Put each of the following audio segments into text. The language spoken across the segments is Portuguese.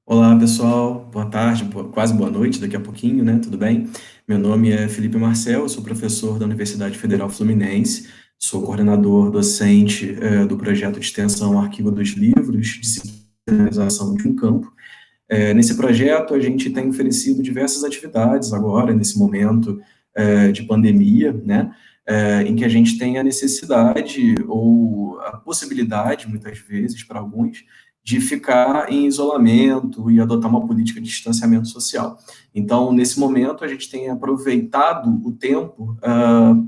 Olá, pessoal. Boa tarde, quase boa noite, daqui a pouquinho, né? Tudo bem? Meu nome é Felipe Marcel, eu sou professor da Universidade Federal Fluminense, sou coordenador docente do projeto de extensão Arquivo dos Livros, Disciplinarização de um Campo. Nesse projeto, a gente tem oferecido diversas atividades agora, nesse momento de pandemia, né? Em que a gente tem a necessidade ou a possibilidade, muitas vezes, para alguns, de ficar em isolamento e adotar uma política de distanciamento social. Então, nesse momento, a gente tem aproveitado o tempo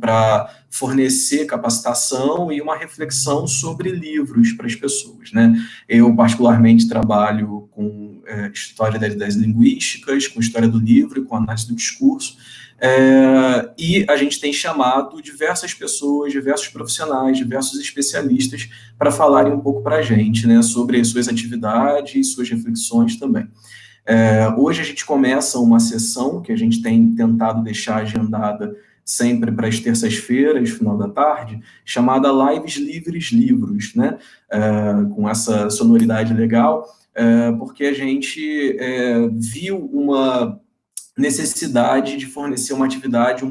para fornecer capacitação e uma reflexão sobre livros para as pessoas, né? Eu, particularmente, trabalho com história das linguísticas, com história do livro e com análise do discurso, e a gente tem chamado diversas pessoas, diversos profissionais, diversos especialistas para falarem um pouco para a gente, né, sobre suas atividades e suas reflexões também. Hoje a gente começa uma sessão que a gente tem tentado deixar agendada sempre para as terças-feiras, final da tarde, chamada Lives Livres Livros, né? Com essa sonoridade legal, porque a gente viu uma necessidade de fornecer uma atividade com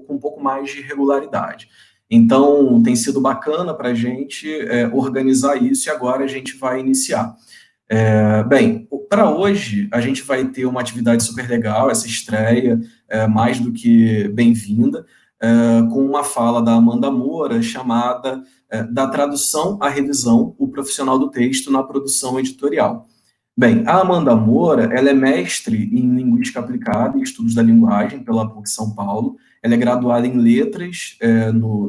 um pouco mais de regularidade. Então, tem sido bacana para a gente organizar isso e agora a gente vai iniciar. Bem, para hoje a gente vai ter uma atividade super legal, essa estreia mais do que bem-vinda, com uma fala da Amanda Moura chamada Da Tradução à Revisão, o profissional do texto na produção editorial. Bem, a Amanda Moura, ela é mestre em Linguística Aplicada e Estudos da Linguagem pela PUC São Paulo. Ela é graduada em Letras,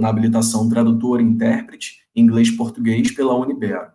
na habilitação Tradutora e Intérprete, Inglês-Português pela Unibero.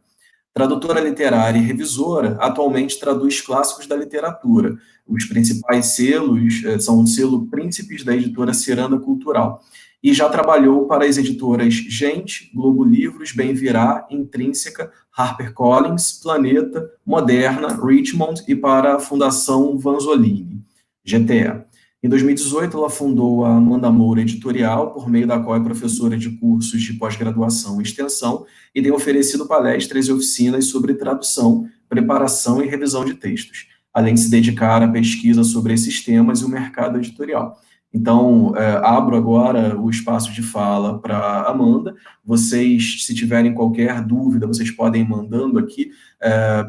Tradutora literária e revisora, atualmente traduz clássicos da literatura. Os principais selos são o selo Príncipes da editora Ciranda Cultural. E já trabalhou para as editoras Gente, Globo Livros, Bem Virá, Intrínseca, HarperCollins, Planeta, Moderna, Richmond e para a Fundação Vanzolini, GTE. Em 2018, ela fundou a Amanda Moura Editorial, por meio da qual é professora de cursos de pós-graduação e extensão, e tem oferecido palestras e oficinas sobre tradução, preparação e revisão de textos, além de se dedicar à pesquisa sobre esses temas e o mercado editorial. Então, abro agora o espaço de fala para Amanda. Vocês, se tiverem qualquer dúvida, vocês podem ir mandando aqui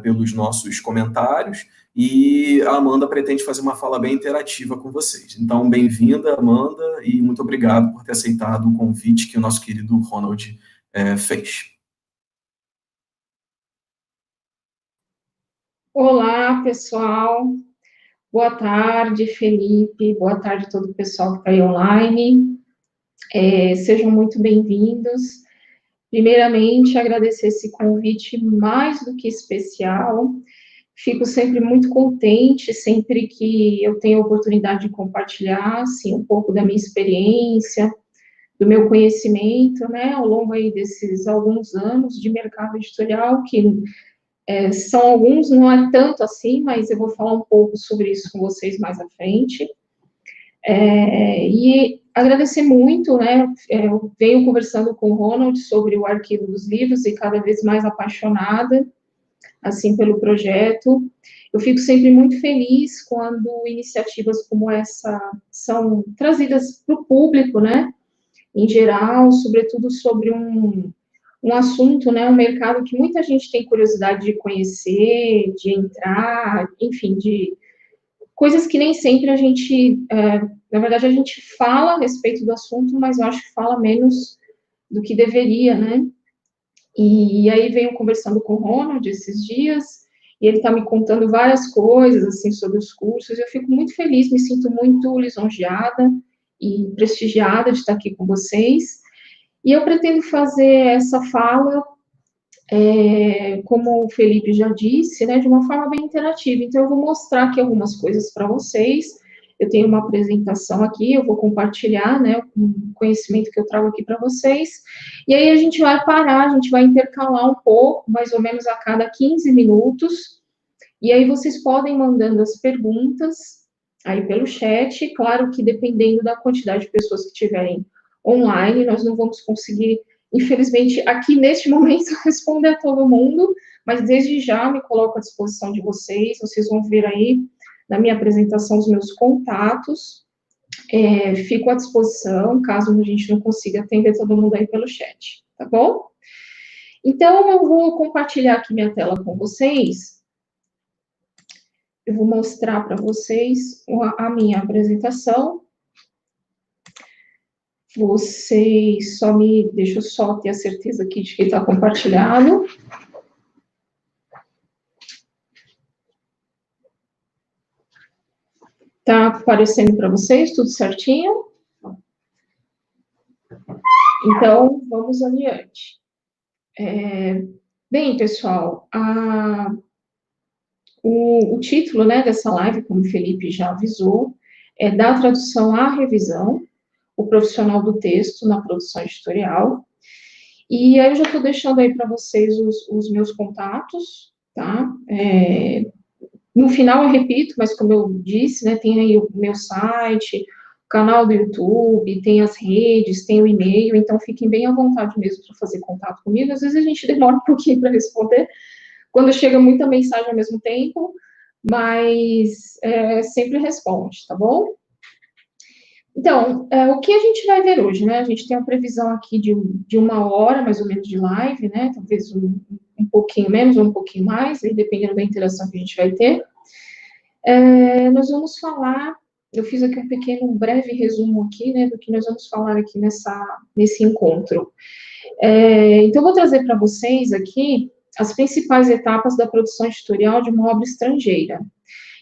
pelos nossos comentários, e a Amanda pretende fazer uma fala bem interativa com vocês. Então, bem-vinda, Amanda, e muito obrigado por ter aceitado o convite que o nosso querido Ronald fez. Olá, pessoal. Boa tarde, Felipe. Boa tarde a todo o pessoal que está aí online. Sejam muito bem-vindos. Primeiramente, agradecer esse convite mais do que especial. Fico sempre muito contente, sempre que eu tenho a oportunidade de compartilhar, assim, um pouco da minha experiência, do meu conhecimento, né, ao longo aí desses alguns anos de mercado editorial, que são alguns, não é tanto assim, mas eu vou falar um pouco sobre isso com vocês mais à frente. E agradecer muito, né? Eu venho conversando com o Ronald sobre o arquivo dos livros e cada vez mais apaixonada, assim, pelo projeto. Eu fico sempre muito feliz quando iniciativas como essa são trazidas para o público, né? Em geral, sobretudo sobre um assunto, né, um mercado que muita gente tem curiosidade de conhecer, de entrar, enfim, de coisas que nem sempre a gente, na verdade, a gente fala a respeito do assunto, mas eu acho que fala menos do que deveria, né? E aí venho conversando com o Ronald esses dias, e ele está me contando várias coisas, assim, sobre os cursos, eu fico muito feliz, me sinto muito lisonjeada e prestigiada de estar aqui com vocês, e eu pretendo fazer essa fala como o Felipe já disse, né, de uma forma bem interativa. Então, eu vou mostrar aqui algumas coisas para vocês. Eu tenho uma apresentação aqui, eu vou compartilhar, né, o conhecimento que eu trago aqui para vocês. E aí a gente vai parar, a gente vai intercalar um pouco, mais ou menos a cada 15 minutos. E aí vocês podem mandando as perguntas aí pelo chat. Claro que dependendo da quantidade de pessoas que tiverem online, nós não vamos conseguir, infelizmente, aqui neste momento, responder a todo mundo, mas desde já me coloco à disposição de vocês, vocês vão ver aí na minha apresentação os meus contatos, fico à disposição, caso a gente não consiga atender todo mundo aí pelo chat, tá bom? Então, eu vou compartilhar aqui minha tela com vocês, eu vou mostrar para vocês a minha apresentação. Vocês só me... Deixa eu só ter a certeza aqui de que está compartilhado. Tá aparecendo para vocês tudo certinho? Então, vamos adiante. Bem, pessoal, o título, né, dessa live, como o Felipe já avisou, é da tradução à revisão, o profissional do texto na produção editorial. E aí eu já estou deixando aí para vocês os meus contatos, tá? No final eu repito, mas como eu disse, né, tem aí o meu site, o canal do YouTube, tem as redes, tem o e-mail, então fiquem bem à vontade mesmo para fazer contato comigo. Às vezes a gente demora um pouquinho para responder, quando chega muita mensagem ao mesmo tempo, mas sempre responde, tá bom? Então, o que a gente vai ver hoje, né? A gente tem uma previsão aqui de 1 hora, mais ou menos, de live, né? Talvez um pouquinho menos ou um pouquinho mais, aí dependendo da interação que a gente vai ter. Nós vamos falar, eu fiz aqui um breve resumo aqui, né, do que nós vamos falar aqui nesse encontro. Então, eu vou trazer para vocês aqui as principais etapas da produção editorial de uma obra estrangeira.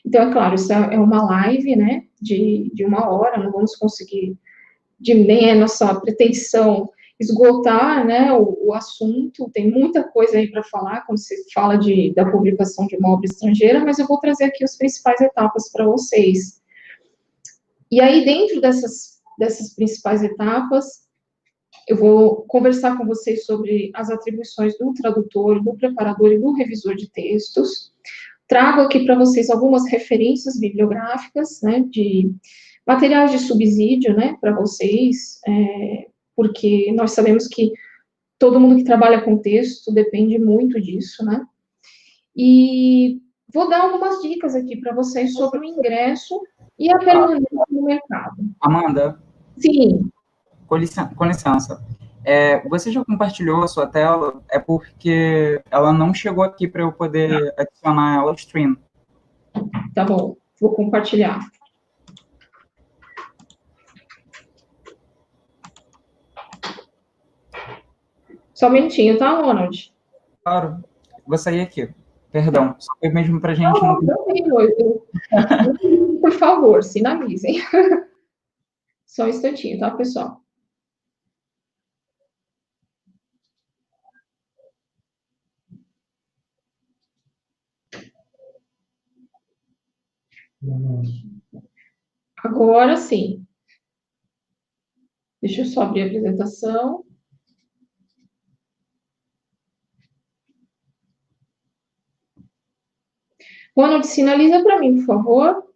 Então, é claro, isso é uma live, né, de 1 hora, não vamos conseguir, nem é nossa pretensão esgotar, né, o assunto, tem muita coisa aí para falar, quando se fala da publicação de uma obra estrangeira, mas eu vou trazer aqui as principais etapas para vocês. E aí, dentro dessas principais etapas, eu vou conversar com vocês sobre as atribuições do tradutor, do preparador e do revisor de textos. Trago aqui para vocês algumas referências bibliográficas, né, de materiais de subsídio, né, para vocês, porque nós sabemos que todo mundo que trabalha com texto depende muito disso, né, e vou dar algumas dicas aqui para vocês sobre o ingresso e a permanência no mercado. Amanda? Sim. Com licença. Você já compartilhou a sua tela? É porque ela não chegou aqui para eu poder adicionar ela ao stream. Tá bom, vou compartilhar. Só um minutinho, tá, Ronald? Claro. Vou sair aqui. Perdão, só foi mesmo para a gente... Por favor, sinalizem. Só um instantinho, tá, pessoal? Agora sim. Deixa eu só abrir a apresentação. Ronald, sinaliza para mim, por favor.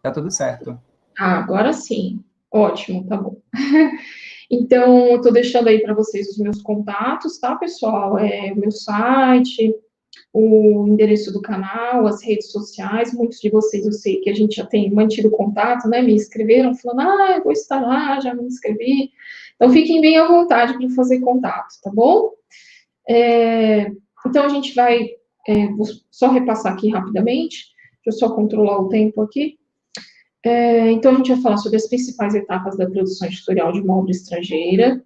Tá tudo certo. Agora sim. Ótimo, tá bom. Então, eu estou deixando aí para vocês os meus contatos, tá, pessoal? O meu site, o endereço do canal, as redes sociais. Muitos de vocês, eu sei que a gente já tem mantido contato, né? Me escreveram falando, eu vou estar lá, já me inscrevi. Então, fiquem bem à vontade para fazer contato, tá bom? Então, a gente vai, vou só repassar aqui rapidamente, deixa eu só controlar o tempo aqui. Então, a gente vai falar sobre as principais etapas da produção editorial de uma obra estrangeira.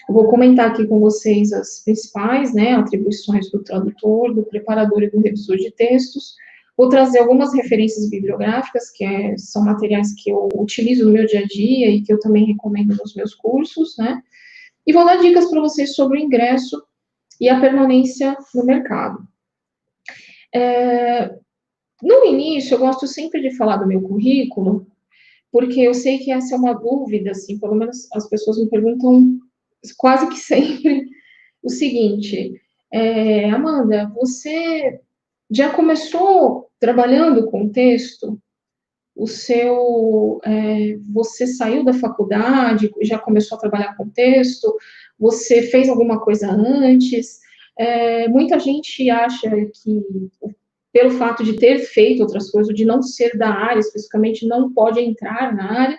Eu vou comentar aqui com vocês as principais, né, atribuições do tradutor, do preparador e do revisor de textos. Vou trazer algumas referências bibliográficas, que são materiais que eu utilizo no meu dia a dia e que eu também recomendo nos meus cursos, né. E vou dar dicas para vocês sobre o ingresso e a permanência no mercado. No início, eu gosto sempre de falar do meu currículo, porque eu sei que essa é uma dúvida, assim, pelo menos as pessoas me perguntam quase que sempre o seguinte, Amanda, você já começou trabalhando com texto? Você saiu da faculdade, já começou a trabalhar com texto? Você fez alguma coisa antes? Muita gente acha que, pelo fato de ter feito outras coisas, de não ser da área especificamente, não pode entrar na área.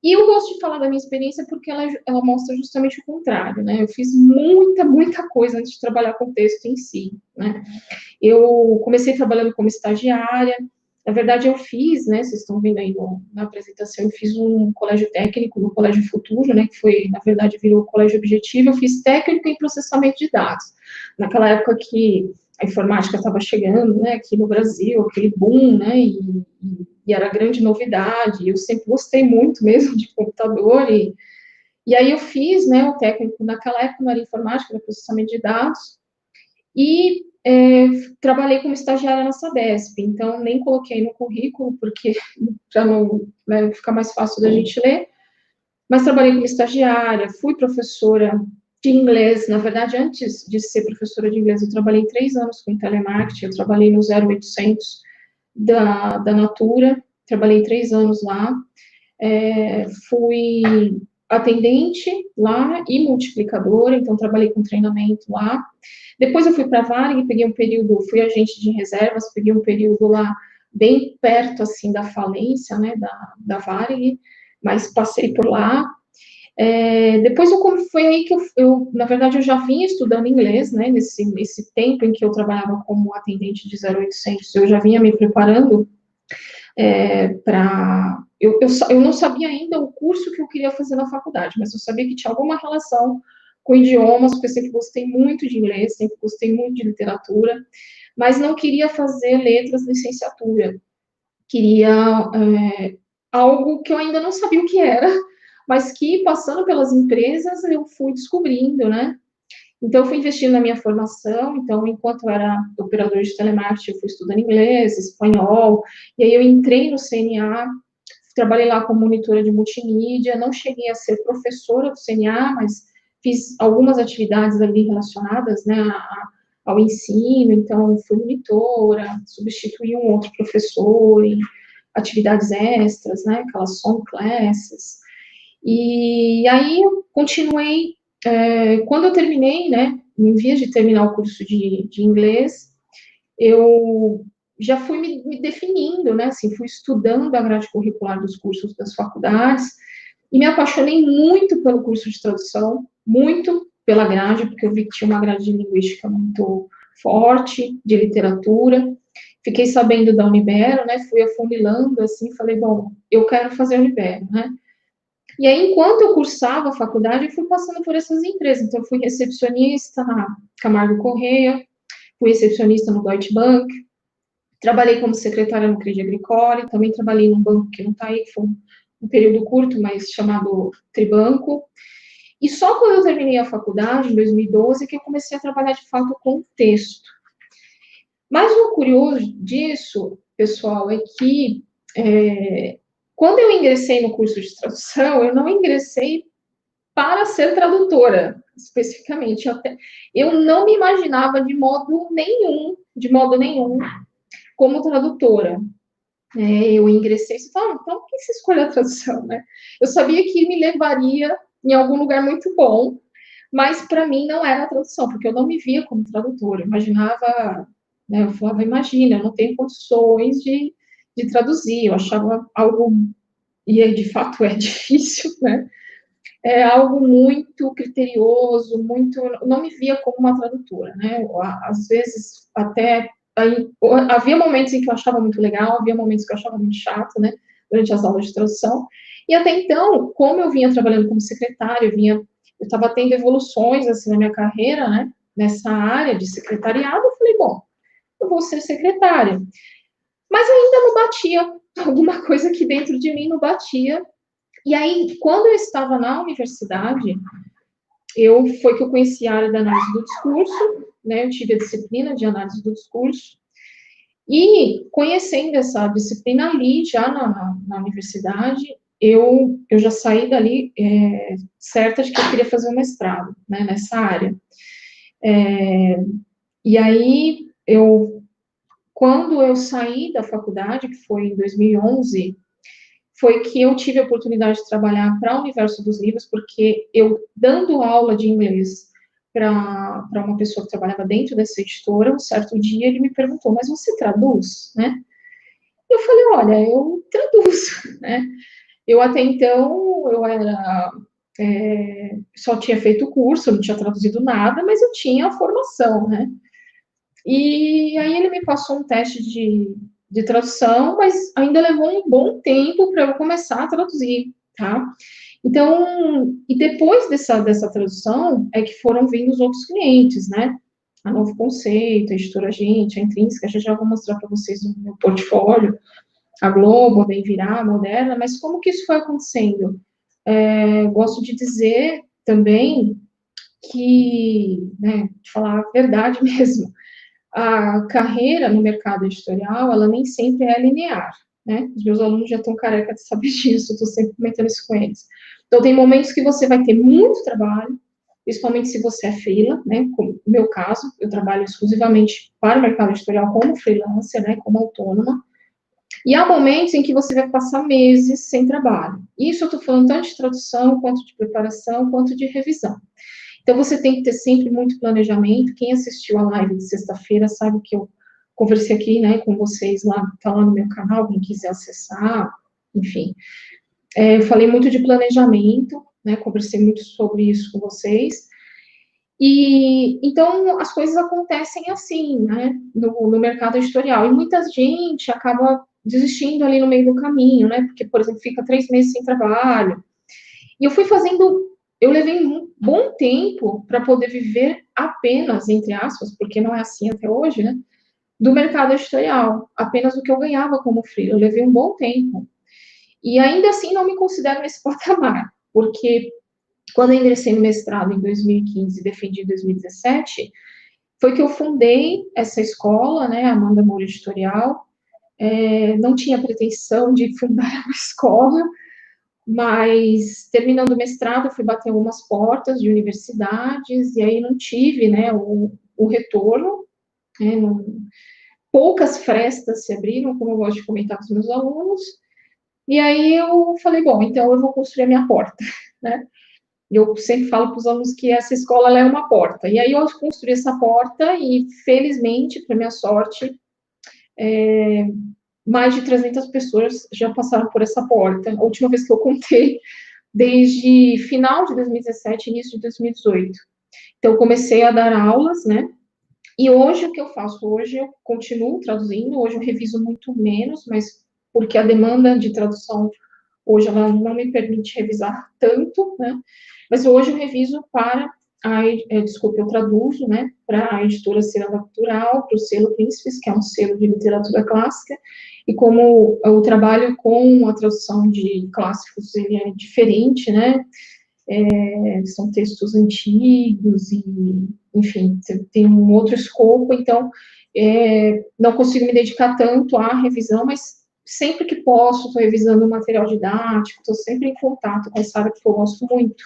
E eu gosto de falar da minha experiência porque ela mostra justamente o contrário, né? Eu fiz muita coisa antes de trabalhar com o texto em si, né? Eu comecei trabalhando como estagiária. Na verdade, eu fiz, né? Vocês estão vendo aí na apresentação, eu fiz um colégio técnico no Colégio Futuro, né? Que foi, na verdade, virou Colégio Objetivo. Eu fiz técnico em processamento de dados. Naquela época que a informática estava chegando, né? Aqui no Brasil, aquele boom, né? E era grande novidade. Eu sempre gostei muito mesmo de computador. E aí eu fiz, né? O técnico naquela época não era informática, era processamento de dados. E trabalhei como estagiária na Sabesp, então nem coloquei no currículo, porque para não, né, ficar mais fácil da gente ler, mas trabalhei como estagiária, fui professora de inglês. Na verdade, antes de ser professora de inglês, eu trabalhei 3 anos com telemarketing, eu trabalhei no 0800 da Natura, trabalhei 3 anos lá, fui atendente lá e multiplicadora, então trabalhei com treinamento lá. Depois eu fui para a Varig, peguei um período, fui agente de reservas, peguei um período lá bem perto, assim, da falência, né, da Varig, mas passei por lá. Depois foi aí que na verdade, eu já vinha estudando inglês, né, nesse tempo em que eu trabalhava como atendente de 0800, eu já vinha me preparando para... Eu não sabia ainda o curso que eu queria fazer na faculdade, mas eu sabia que tinha alguma relação com idiomas, porque eu sempre gostei muito de inglês, sempre gostei muito de literatura, mas não queria fazer letras licenciatura. Queria algo que eu ainda não sabia o que era, mas que, passando pelas empresas, eu fui descobrindo, né? Então, eu fui investindo na minha formação. Então, enquanto eu era operadora de telemarketing, eu fui estudando inglês, espanhol, e aí eu entrei no CNA, trabalhei lá como monitora de multimídia, não cheguei a ser professora do CNA, mas fiz algumas atividades ali relacionadas, né, ao ensino. Então, fui monitora, substituí um outro professor em atividades extras, né, aquelas song classes. E aí eu continuei, quando eu terminei, né, em vias de terminar o curso de inglês, eu já fui me definindo, né, assim, fui estudando a grade curricular dos cursos das faculdades, e me apaixonei muito pelo curso de tradução, muito pela grade, porque eu vi que tinha uma grade de linguística muito forte, de literatura. Fiquei sabendo da Unibero, né, fui afunilando, assim, falei, bom, eu quero fazer a Unibero, né. E aí, enquanto eu cursava a faculdade, eu fui passando por essas empresas. Então, eu fui recepcionista na Camargo Corrêa, fui recepcionista no Deutsche Bank, trabalhei como secretária no Crédit Agricole, também trabalhei num banco que não está aí, foi um período curto, mas chamado Tribanco. E só quando eu terminei a faculdade, em 2012, que eu comecei a trabalhar de fato com texto. Mas o curioso disso, pessoal, é que quando eu ingressei no curso de tradução, eu não ingressei para ser tradutora, especificamente. Eu não me imaginava de modo nenhum, como tradutora. Eu ingressei e falei, então por que você escolheu a tradução, né? Eu sabia que me levaria em algum lugar muito bom, mas para mim não era a tradução, porque eu não me via como tradutora. Eu imaginava, né, eu falava, imagina, eu não tenho condições de traduzir. Eu achava algo, e de fato é difícil, né? É algo muito criterioso, não me via como uma tradutora, né? Às vezes, até, havia momentos em que eu achava muito legal, havia momentos que eu achava muito chato, né? Durante as aulas de tradução. E até então, como eu vinha trabalhando como secretária, eu estava tendo evoluções, assim, na minha carreira, né? Nessa área de secretariado, eu falei, bom, eu vou ser secretária. Mas ainda não batia, alguma coisa aqui dentro de mim não batia. E aí, quando eu estava na universidade, foi que eu conheci a área da análise do discurso, né? Eu tive a disciplina de análise do discurso, e conhecendo essa disciplina ali, já na universidade, eu já saí dali certa de que eu queria fazer um mestrado, né, nessa área. E aí, quando eu saí da faculdade, que foi em 2011, foi que eu tive a oportunidade de trabalhar para o universo dos livros, porque eu, dando aula de inglês para uma pessoa que trabalhava dentro dessa editora, um certo dia ele me perguntou, mas você traduz, né? Eu falei, olha, eu traduzo, né? Eu até então, eu era, só tinha feito o curso, eu não tinha traduzido nada, mas eu tinha a formação, né? E aí ele me passou um teste de tradução, mas ainda levou um bom tempo para eu começar a traduzir, tá? Então, e depois dessa tradução, é que foram vindo os outros clientes, né? A Novo Conceito, a Editora Gente, a Intrínseca, já vou mostrar para vocês no meu portfólio, a Globo, a Bem Virar, a Moderna, mas como que isso foi acontecendo? Gosto de dizer também que, né, de falar a verdade mesmo, a carreira no mercado editorial, ela nem sempre é linear, né? Os meus alunos já estão careca de saber disso, eu estou sempre comentando isso com eles. Então, tem momentos que você vai ter muito trabalho, principalmente se você é freela, né? Como no meu caso, eu trabalho exclusivamente para o mercado editorial como freelancer, né? Como autônoma. E há momentos em que você vai passar meses sem trabalho. Isso eu estou falando tanto de tradução, quanto de preparação, quanto de revisão. Então, você tem que ter sempre muito planejamento. Quem assistiu a live de sexta-feira sabe que eu conversei aqui, né, com vocês lá, tá lá no meu canal, quem quiser acessar, enfim. Eu falei muito de planejamento, né, conversei muito sobre isso com vocês. E, então, as coisas acontecem assim, né, no mercado editorial. E muita gente acaba desistindo ali no meio do caminho, né, porque, por exemplo, fica 3 meses sem trabalho. E eu levei um bom tempo para poder viver apenas, entre aspas, porque não é assim até hoje, né, do mercado editorial, apenas o que eu ganhava como freela. Eu levei um bom tempo. E ainda assim não me considero nesse patamar, porque quando eu ingressei no mestrado em 2015 e defendi em 2017, foi que eu fundei essa escola, né, Amanda Moura Editorial. Não tinha pretensão de fundar uma escola, mas terminando o mestrado, fui bater algumas portas de universidades, e aí não tive, né, o retorno, né, poucas frestas se abriram, como eu gosto de comentar com os meus alunos, e aí eu falei, bom, então eu vou construir a minha porta, né? Eu sempre falo para os alunos que essa escola ela é uma porta. E aí eu construí essa porta e, felizmente, para minha sorte, mais de 300 pessoas já passaram por essa porta. A última vez que eu contei, desde final de 2017, início de 2018. Então, eu comecei a dar aulas, né? E hoje, o que eu faço? Hoje eu continuo traduzindo, hoje eu reviso muito menos, mas porque a demanda de tradução hoje ela não me permite revisar tanto, né? Mas hoje eu reviso para eu traduzo, né, para a editora Ciranda Cultural, para o selo Príncipes, que é um selo de literatura clássica, e como eu trabalho com a tradução de clássicos, ele é diferente, né, são textos antigos e, enfim, tem um outro escopo, então, não consigo me dedicar tanto à revisão, mas sempre que posso, estou revisando o material didático, estou sempre em contato com essa área que eu gosto muito.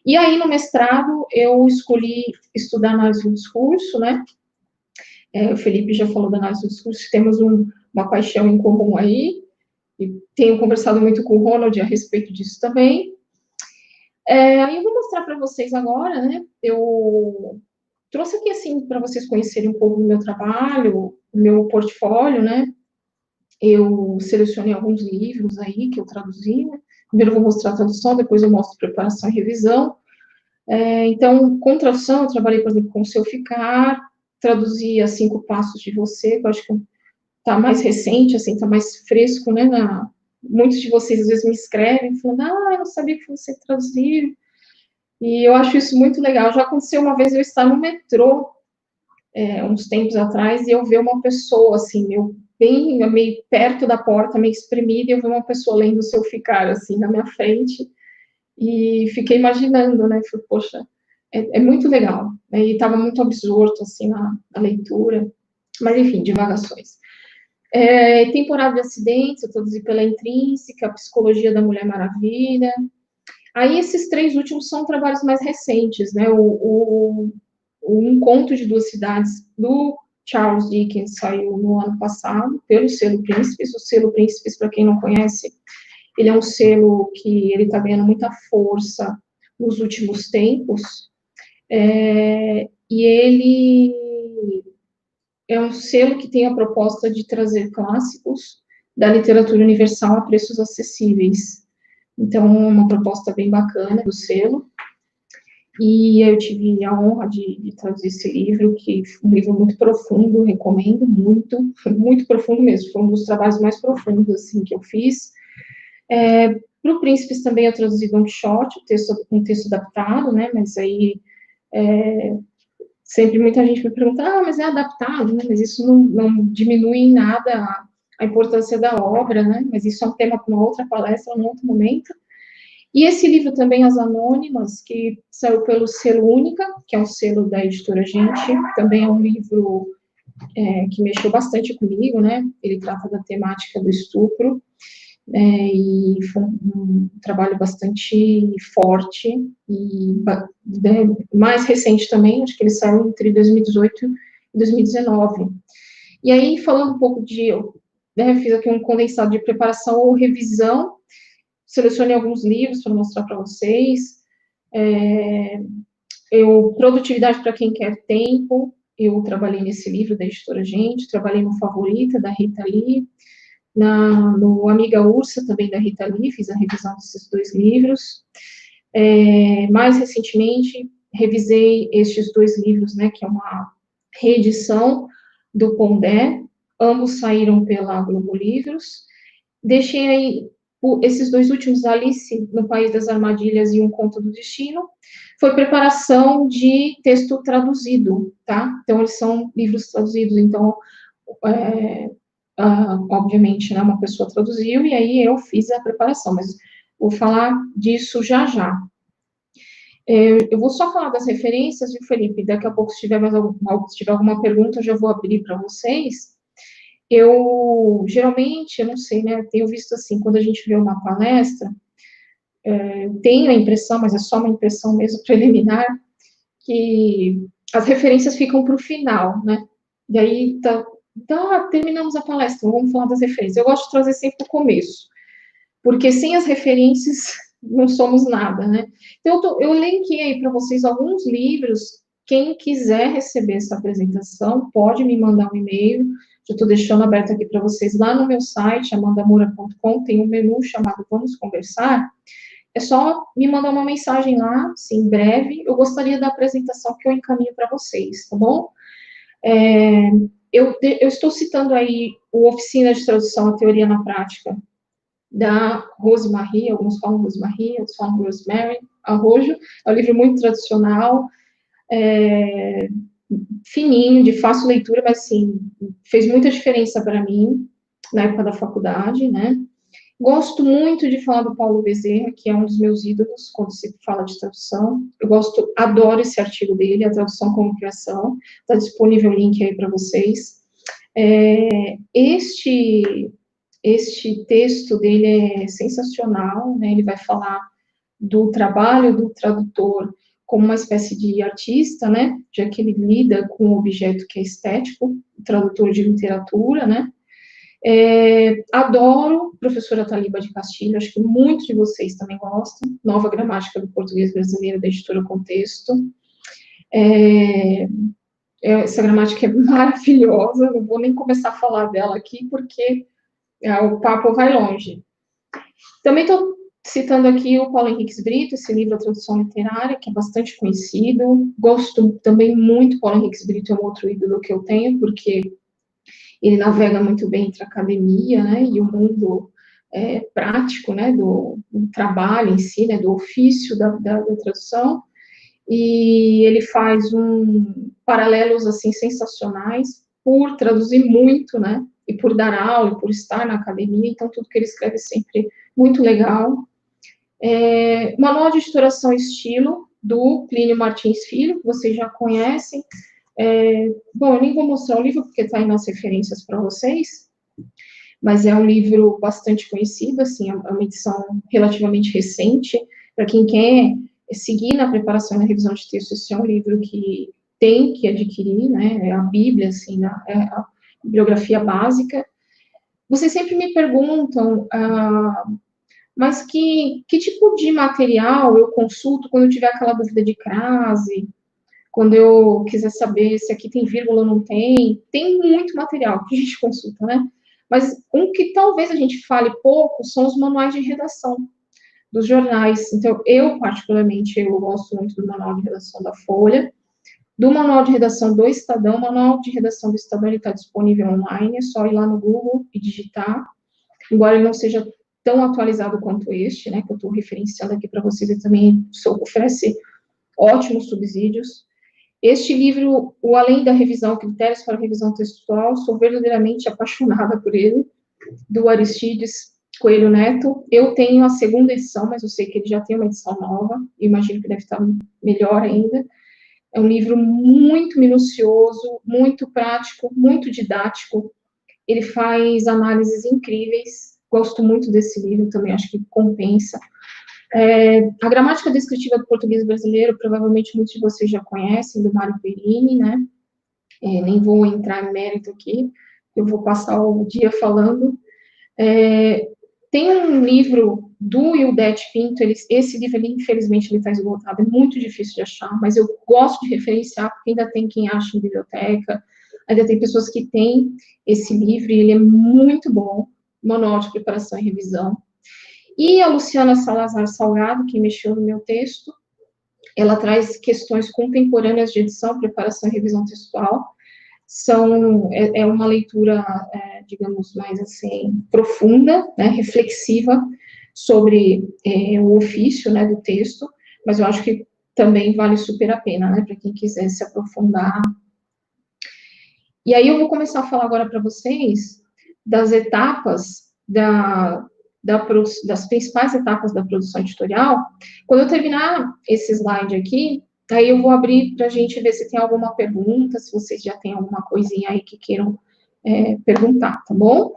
E aí, no mestrado, eu escolhi estudar análise do discurso, né? O Felipe já falou da análise do discurso, temos uma paixão em comum aí, e tenho conversado muito com o Ronald a respeito disso também. Aí eu vou mostrar para vocês agora, né? Eu trouxe aqui, assim, para vocês conhecerem um pouco do meu trabalho, do meu portfólio, né? Eu selecionei alguns livros aí que eu traduzi, né? Primeiro eu vou mostrar a tradução, depois eu mostro preparação e revisão. Então, com tradução, eu trabalhei, por exemplo, com o Seu Ficar, traduzi a 5 Passos de Você, que eu acho que está mais recente, assim, está mais fresco, né? Muitos de vocês, às vezes, me escrevem, falando, eu não sabia que você traduziu. E eu acho isso muito legal. Já aconteceu uma vez eu estar no metrô, uns tempos atrás, e eu ver uma pessoa, assim, meio perto da porta, meio espremida, e eu ver uma pessoa lendo o Seu Ficar, assim, na minha frente, e fiquei imaginando, né, falei, poxa, é muito legal, né? E estava muito absorto, assim, na leitura, mas, enfim, divagações. Temporada de Acidentes, eu traduzi pela Intrínseca, Psicologia da Mulher Maravilha. Aí, esses 3 últimos são trabalhos mais recentes, né, o Um Conto de Duas Cidades, do Charles Dickens, saiu no ano passado, pelo selo Príncipes. O selo Príncipes, para quem não conhece, Ele é um selo que ele está ganhando muita força nos últimos tempos, e ele é um selo que tem a proposta de trazer clássicos da literatura universal a preços acessíveis. Então, é uma proposta bem bacana do selo. E eu tive a honra de traduzir esse livro, que foi um livro muito profundo, recomendo muito, foi muito profundo mesmo, foi um dos trabalhos mais profundos, assim, que eu fiz. Para o Príncipes também eu traduzi Don Quixote, um texto adaptado, né, mas aí sempre muita gente me pergunta, mas é adaptado, né, mas isso não diminui em nada a importância da obra, né, mas isso é um tema para uma outra palestra, num outro momento. E esse livro também, As Anônimas, que saiu pelo Selo Única, que é um selo da editora Gente, também é um livro que mexeu bastante comigo, né? Ele trata da temática do estupro, e foi um trabalho bastante forte, e mais recente também, acho que ele saiu entre 2018 e 2019. E aí, falando um pouco fiz aqui um condensado de preparação ou revisão, selecionei alguns livros para mostrar para vocês. Produtividade para quem quer tempo, eu trabalhei nesse livro da editora Gente, trabalhei no Favorita, da Rita Lee, no Amiga Ursa, também da Rita Lee, fiz a revisão desses 2 livros. Mais recentemente, revisei estes 2 livros, né, que é uma reedição do Pondé, ambos saíram pela Globo Livros. Deixei aí esses 2 últimos, Alice no País das Armadilhas e Um Conto do Destino, foi preparação de texto traduzido, tá? Então, eles são livros traduzidos, então, obviamente, né, uma pessoa traduziu, e aí eu fiz a preparação, mas vou falar disso já já. Eu vou só falar das referências, viu, Felipe? Daqui a pouco, se tiver alguma pergunta, eu já vou abrir para vocês. Geralmente, eu não sei, né, tenho visto assim, quando a gente vê uma palestra, tenho a impressão, mas é só uma impressão mesmo preliminar, que as referências ficam para o final, né, e aí, terminamos a palestra, vamos falar das referências. Eu gosto de trazer sempre o começo, porque sem as referências não somos nada, né. Então, eu linkei aí para vocês alguns livros. Quem quiser receber essa apresentação, pode me mandar um e-mail. Eu estou deixando aberto aqui para vocês lá no meu site, amandamoura.com, tem um menu chamado Vamos Conversar. É só me mandar uma mensagem lá, assim, em breve. Eu gostaria da apresentação que eu encaminho para vocês, tá bom? Eu estou citando aí o Oficina de Tradução, a Teoria na Prática, da Rosemarie, alguns falam Rosemarie, outros falam Rosemary Arrojo. É um livro muito tradicional, fininho, de fácil leitura, mas, assim, fez muita diferença para mim, na época da faculdade, né. Gosto muito de falar do Paulo Bezerra, que é um dos meus ídolos, quando se fala de tradução. Adoro esse artigo dele, A Tradução como Criação. Está disponível o link aí para vocês. Este texto dele é sensacional, né? Ele vai falar do trabalho do tradutor como uma espécie de artista, né, já que ele lida com um objeto que é estético, tradutor de literatura, né. Adoro Professora Taliba de Castilho, acho que muitos de vocês também gostam, Nova Gramática do Português Brasileiro, da editora Contexto. Essa gramática é maravilhosa, não vou nem começar a falar dela aqui, porque o papo vai longe. Também estou citando aqui o Paulo Henriques Brito, esse livro, A Tradução Literária, que é bastante conhecido. Gosto também muito, Paulo Henriques Brito é um outro ídolo que eu tenho, porque ele navega muito bem entre a academia, né, e o mundo prático, né, do trabalho em si, né, do ofício da tradução, e ele faz paralelos, assim, sensacionais, por traduzir muito, né, e por dar aula, e por estar na academia, então tudo que ele escreve é sempre muito legal. Manual de Editoração Estilo, do Plínio Martins Filho, que vocês já conhecem. Bom, eu nem vou mostrar o livro, porque está aí nas referências para vocês, mas é um livro bastante conhecido, assim, é uma edição relativamente recente. Para quem quer seguir na preparação e na revisão de texto, esse é um livro que tem que adquirir, né, é a Bíblia, assim, é a bibliografia básica. Vocês sempre me perguntam mas que tipo de material eu consulto quando eu tiver aquela dúvida de crase, quando eu quiser saber se aqui tem vírgula ou não tem. Tem muito material que a gente consulta, né? Mas um que talvez a gente fale pouco são os manuais de redação dos jornais. Então, eu, particularmente, eu gosto muito do manual de redação da Folha, do manual de redação do Estadão. O manual de redação do Estadão está disponível online, é só ir lá no Google e digitar, embora ele não seja tão atualizado quanto este, né, que eu estou referenciando aqui para vocês, e também oferece ótimos subsídios. Este livro, o Além da Revisão, Critérios para a Revisão Textual, sou verdadeiramente apaixonada por ele, do Aristides Coelho Neto. Eu tenho a segunda edição, mas eu sei que ele já tem uma edição nova, imagino que deve estar melhor ainda. É um livro muito minucioso, muito prático, muito didático. Ele faz análises incríveis. Gosto muito desse livro também, acho que compensa. A gramática descritiva do português brasileiro, provavelmente muitos de vocês já conhecem, do Mário Perini, né? Nem vou entrar em mérito aqui, eu vou passar o dia falando. Tem um livro do Ildete Pinto, esse livro, infelizmente, ele está esgotado, é muito difícil de achar, mas eu gosto de referenciar, porque ainda tem quem acha em biblioteca, ainda tem pessoas que têm esse livro, e ele é muito bom, Manual de Preparação e Revisão. E a Luciana Salazar Salgado, que mexeu no meu texto, ela traz questões contemporâneas de edição, preparação e revisão textual. É uma leitura, digamos, mais assim, profunda, né, reflexiva sobre o ofício, né, do texto, mas eu acho que também vale super a pena, né, para quem quiser se aprofundar. E aí eu vou começar a falar agora para vocês das etapas das principais etapas da produção editorial. Quando eu terminar esse slide aqui, aí eu vou abrir para a gente ver se tem alguma pergunta, se vocês já têm alguma coisinha aí que queiram perguntar, tá bom?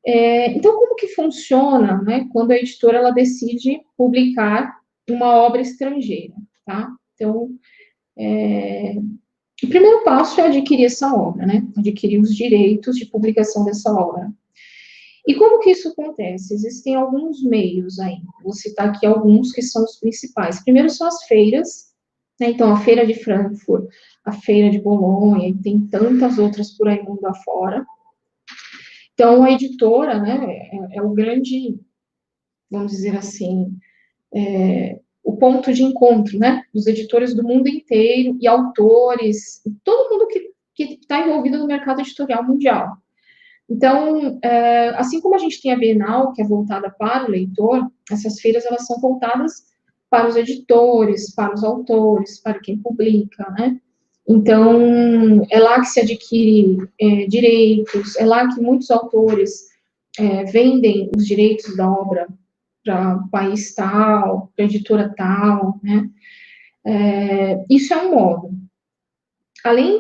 Então, como que funciona, né, quando a editora ela decide publicar uma obra estrangeira, tá? Então, o primeiro passo é adquirir essa obra, né? Adquirir os direitos de publicação dessa obra. E como que isso acontece? Existem alguns meios aí, vou citar aqui alguns que são os principais. Primeiro são as feiras, né? Então a Feira de Frankfurt, a Feira de Bolonha, e tem tantas outras por aí mundo afora. Então a editora, né, é o grande, vamos dizer assim, o ponto de encontro, né, dos editores do mundo inteiro, e autores, todo mundo que está envolvido no mercado editorial mundial. Então, assim como a gente tem a Bienal, que é voltada para o leitor, essas feiras, elas são voltadas para os editores, para os autores, para quem publica, né? Então, é lá que se adquire direitos, é lá que muitos autores vendem os direitos da obra para país tal, para editora tal, né? Isso é um modo. Além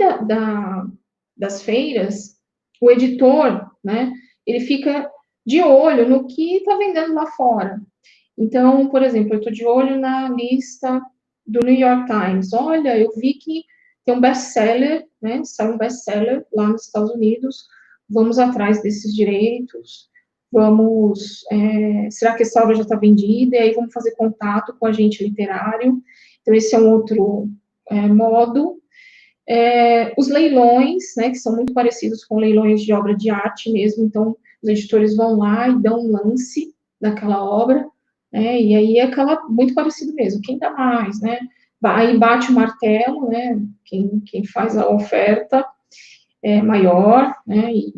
das feiras, o editor, né, ele fica de olho no que está vendendo lá fora. Então, por exemplo, eu estou de olho na lista do New York Times. Olha, eu vi que tem um best-seller, né, saiu um best-seller lá nos Estados Unidos, vamos atrás desses direitos, será que essa obra já está vendida? E aí vamos fazer contato com o agente literário. Então, esse é um outro modo. Os leilões, né, que são muito parecidos com leilões de obra de arte mesmo, então os editores vão lá e dão um lance daquela obra, né, e aí é muito parecido mesmo, quem dá mais, né, aí bate o martelo, né, quem faz a oferta é maior, né, e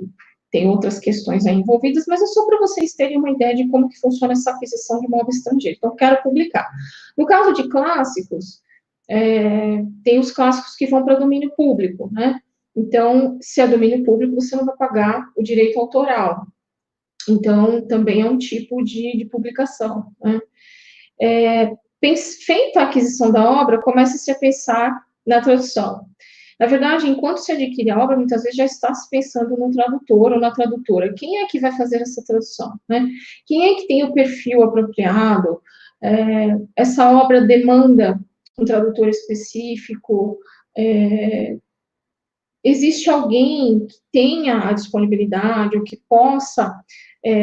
tem outras questões aí envolvidas, mas é só para vocês terem uma ideia de como que funciona essa aquisição de uma obra estrangeira. Então, quero publicar. No caso de clássicos, tem os clássicos que vão para domínio público, né? Então, se é domínio público, você não vai pagar o direito autoral. Então, também é um tipo de publicação, né? Feita a aquisição da obra, começa-se a pensar na tradução. Na verdade, enquanto se adquire a obra, muitas vezes já está se pensando no tradutor ou na tradutora. Quem é que vai fazer essa tradução, né? Quem é que tem o perfil apropriado? Essa obra demanda um tradutor específico? Existe alguém que tenha a disponibilidade ou que possa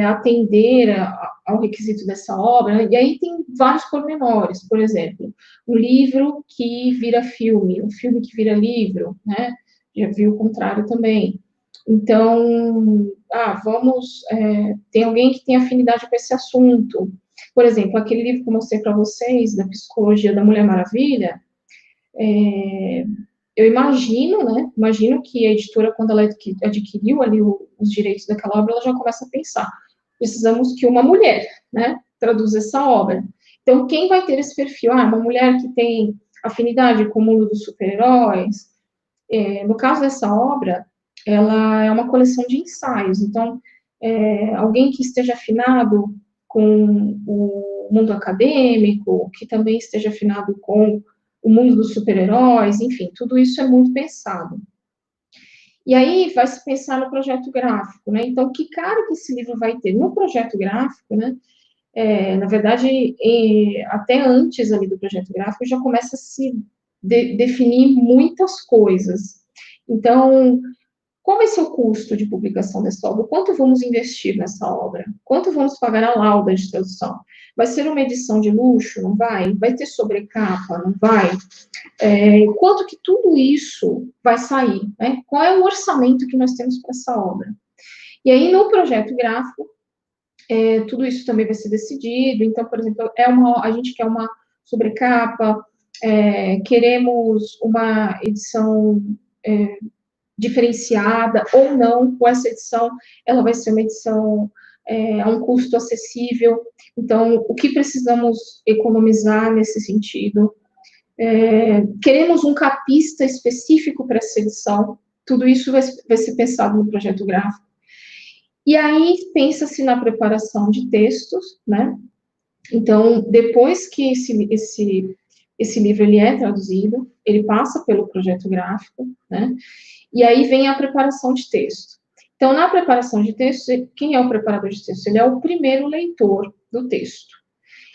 atender ao requisito dessa obra, e aí tem vários pormenores, por exemplo, um livro que vira filme, um filme que vira livro, né? Já vi o contrário também. Então, tem alguém que tem afinidade com esse assunto. Por exemplo, aquele livro que eu mostrei para vocês, da Psicologia da Mulher Maravilha, eu imagino, né? Imagino que a editora, quando ela adquiriu ali os direitos daquela obra, ela já começa a pensar: precisamos que uma mulher, né, traduza essa obra. Então, quem vai ter esse perfil? Uma mulher que tem afinidade com o mundo dos super-heróis. No caso dessa obra, ela é uma coleção de ensaios. Então, alguém que esteja afinado com o mundo acadêmico, que também esteja afinado com o mundo dos super-heróis, enfim, tudo isso é muito pensado. E aí vai se pensar no projeto gráfico, né? Então, que cara que esse livro vai ter? No projeto gráfico, né? Na verdade, até antes ali do projeto gráfico, já começa a se definir muitas coisas. Então, qual vai ser o custo de publicação dessa obra? Quanto vamos investir nessa obra? Quanto vamos pagar a lauda de tradução? Vai ser uma edição de luxo? Não vai? Vai ter sobrecapa? Não vai? Quanto que tudo isso vai sair? Né? Qual é o orçamento que nós temos para essa obra? E aí, no projeto gráfico, tudo isso também vai ser decidido. Então, por exemplo, a gente quer uma sobrecapa, queremos uma edição diferenciada ou não, com essa edição, ela vai ser uma edição a um custo acessível. Então, o que precisamos economizar nesse sentido? Queremos um capista específico para essa edição, tudo isso vai ser pensado no projeto gráfico. E aí, pensa-se na preparação de textos, né? Então, depois que esse livro ele é traduzido, ele passa pelo projeto gráfico, né? E aí vem a preparação de texto. Então, na preparação de texto, quem é o preparador de texto? Ele é o primeiro leitor do texto.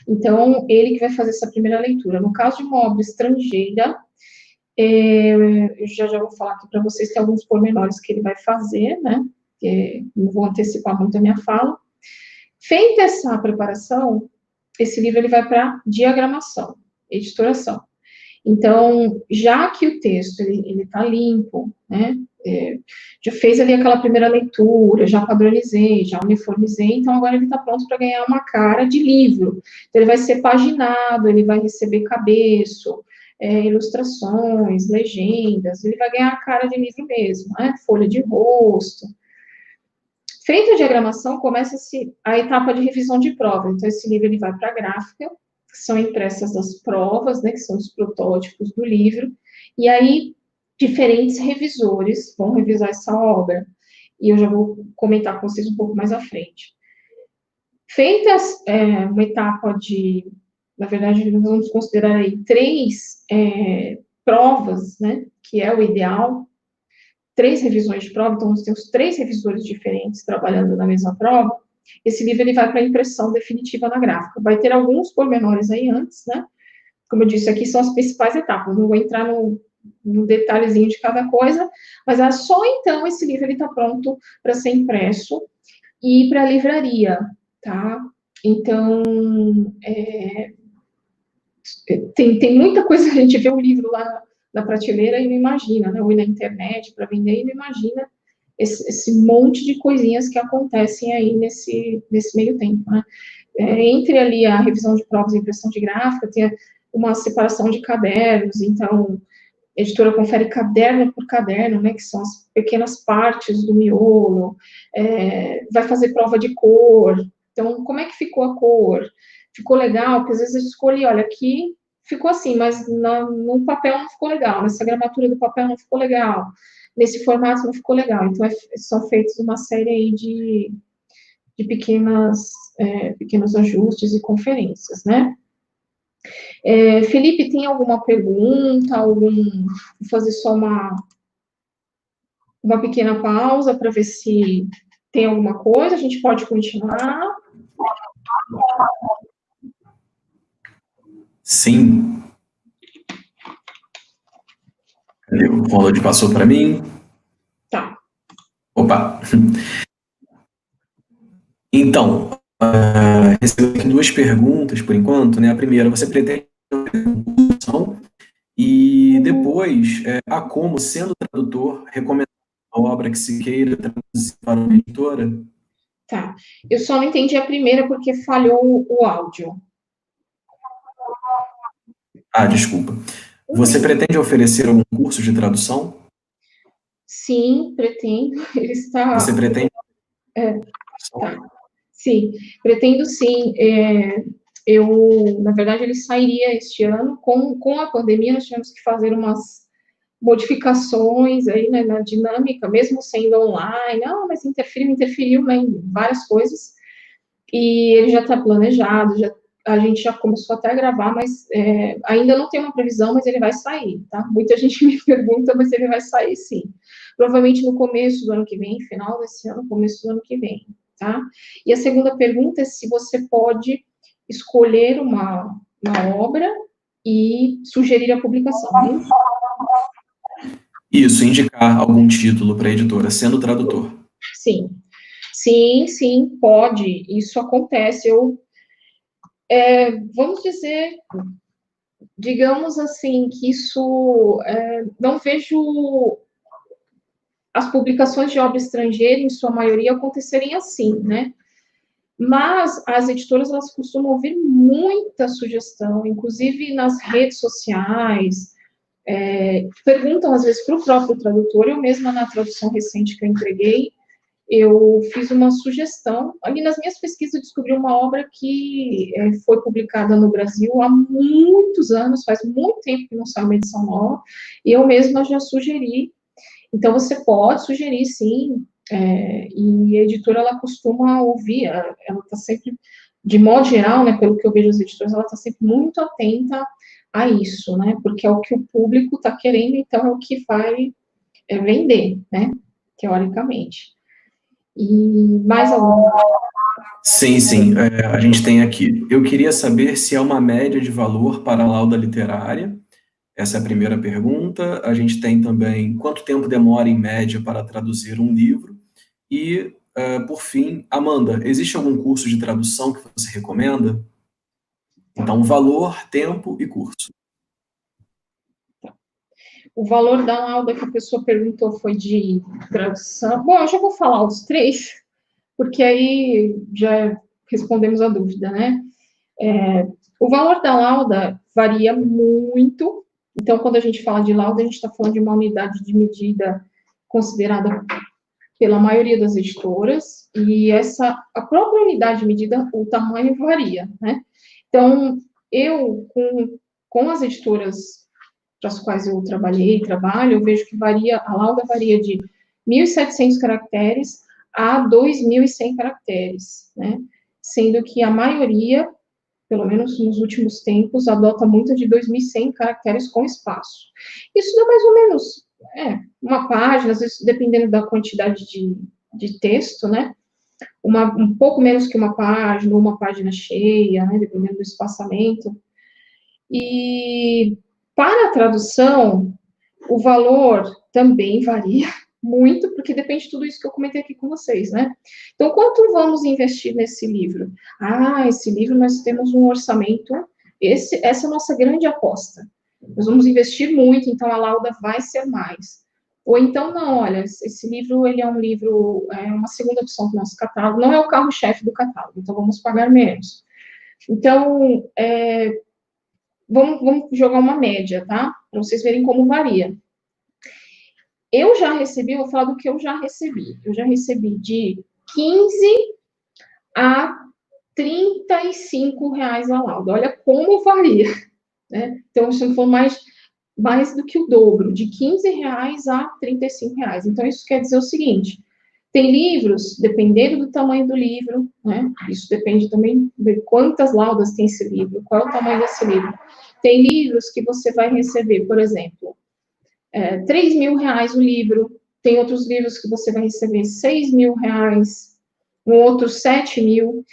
Então, ele que vai fazer essa primeira leitura. No caso de uma obra estrangeira, eu já vou falar aqui para vocês, tem alguns pormenores que ele vai fazer, né? Não vou antecipar muito a minha fala. Feita essa preparação, esse livro ele vai para diagramação, editoração. Então, já que o texto ele está limpo, né? Já fez ali aquela primeira leitura, já padronizei, já uniformizei, então agora ele está pronto para ganhar uma cara de livro. Então, ele vai ser paginado, ele vai receber cabeço, ilustrações, legendas, ele vai ganhar a cara de livro mesmo, né? Folha de rosto. Feita a diagramação, começa-se a etapa de revisão de prova. Então, esse livro ele vai para a gráfica, que são impressas as provas, né, que são os protótipos do livro, e aí diferentes revisores vão revisar essa obra, e eu já vou comentar com vocês um pouco mais à frente. Feitas uma etapa na verdade, nós vamos considerar aí 3 provas, né, que é o ideal, 3 revisões de prova, então nós temos 3 revisores diferentes trabalhando na mesma prova. Esse livro ele vai para a impressão definitiva na gráfica. Vai ter alguns pormenores aí antes, né? Como eu disse, aqui são as principais etapas. Não vou entrar no detalhezinho de cada coisa, mas só então esse livro ele está pronto para ser impresso e ir para a livraria, tá? Então, tem muita coisa, a gente vê o livro lá na prateleira e não imagina, né? Ou na internet para vender e não imagina esse monte de coisinhas que acontecem aí nesse meio tempo, né? Entre ali a revisão de provas e impressão de gráfica, tem uma separação de cadernos, então a editora confere caderno por caderno, né, que são as pequenas partes do miolo, vai fazer prova de cor, então como é que ficou a cor? Ficou legal? Porque às vezes eu escolhi, olha, aqui ficou assim, mas no papel não ficou legal, nessa gramatura do papel não ficou legal, nesse formato não ficou legal. Então, são feitos uma série aí de pequenos ajustes e conferências, né? Felipe, tem alguma pergunta? Vou fazer só uma pequena pausa para ver se tem alguma coisa, a gente pode continuar. Sim. O Ronald passou para mim. Tá. Opa! Então, recebi aqui duas perguntas por enquanto, né? A primeira, você pretende tradução? E depois, a como, sendo tradutor, recomendar a obra que se queira traduzir para uma editora? Tá. Eu só não entendi a primeira porque falhou o áudio. Ah, desculpa. Você pretende oferecer algum curso de tradução? Sim, pretendo. Ele Você está. pretende? Tá. Sim, pretendo sim. Eu, na verdade, ele sairia este ano. Com a pandemia, nós tivemos que fazer umas modificações aí, né, na dinâmica, mesmo sendo online. Ah, mas interferiu, né, em várias coisas. E ele já está planejado, a gente já começou até a gravar, mas ainda não tem uma previsão, mas ele vai sair, tá? Muita gente me pergunta, mas ele vai sair sim. Provavelmente no começo do ano que vem, final desse ano, começo do ano que vem, tá? E a segunda pergunta é se você pode escolher uma obra e sugerir a publicação, é isso? Isso, indicar algum título para a editora, sendo tradutor. Sim. Sim, pode. Isso acontece. Vamos dizer, digamos assim, que isso, não vejo as publicações de obra estrangeira, em sua maioria, acontecerem assim, né? Mas as editoras, elas costumam ouvir muita sugestão, inclusive nas redes sociais, perguntam, às vezes, para o próprio tradutor. Eu mesma, na tradução recente que eu entreguei, eu fiz uma sugestão. Ali nas minhas pesquisas, eu descobri uma obra que foi publicada no Brasil há muitos anos, faz muito tempo que não sai uma edição nova, e eu mesma já sugeri. Então, você pode sugerir, sim, e a editora, ela costuma ouvir, ela está sempre, de modo geral, né, pelo que eu vejo as editoras, ela está sempre muito atenta a isso, né, porque é o que o público está querendo, então é o que vai vender, né, teoricamente. E mais alguma? Sim, a gente tem aqui. Eu queria saber se há uma média de valor para a lauda literária. Essa é a primeira pergunta. A gente tem também quanto tempo demora, em média, para traduzir um livro. E, por fim, Amanda, existe algum curso de tradução que você recomenda? Então, valor, tempo e curso. O valor da aula que a pessoa perguntou foi de tradução. Bom, eu já vou falar os três, porque aí já respondemos a dúvida, né? O valor da lauda varia muito. Então, quando a gente fala de lauda, a gente está falando de uma unidade de medida considerada pela maioria das editoras, e a própria unidade de medida, o tamanho varia, né? Então, com as editoras para as quais eu trabalho, eu vejo que a lauda varia de 1.700 caracteres a 2.100 caracteres, né? Sendo que a maioria, pelo menos nos últimos tempos, adota muito de 2.100 caracteres com espaço. Isso dá mais ou menos uma página, às vezes, dependendo da quantidade de texto, né? Um pouco menos que uma página cheia, né? Dependendo do espaçamento. E para a tradução, o valor também varia muito, porque depende de tudo isso que eu comentei aqui com vocês, né? Então, quanto vamos investir nesse livro? Ah, esse livro nós temos um orçamento, essa é a nossa grande aposta. Nós vamos investir muito, então a lauda vai ser mais. Ou então, não, olha, esse livro, ele é um livro, uma segunda opção do nosso catálogo, não é o carro-chefe do catálogo, então vamos pagar menos. Então, vamos jogar uma média, tá? Para vocês verem como varia. Eu já recebi, vou falar do que eu já recebi. Eu já recebi de 15 a 35 reais a lauda. Olha como varia, né? Então, se não for mais do que o dobro, de 15 reais a 35 reais. Então, isso quer dizer o seguinte: tem livros, dependendo do tamanho do livro, né? Isso depende também de quantas laudas tem esse livro, qual é o tamanho desse livro. Tem livros que você vai receber, por exemplo, 3.000 reais o livro, tem outros livros que você vai receber 6.000 reais, um outro 7.000.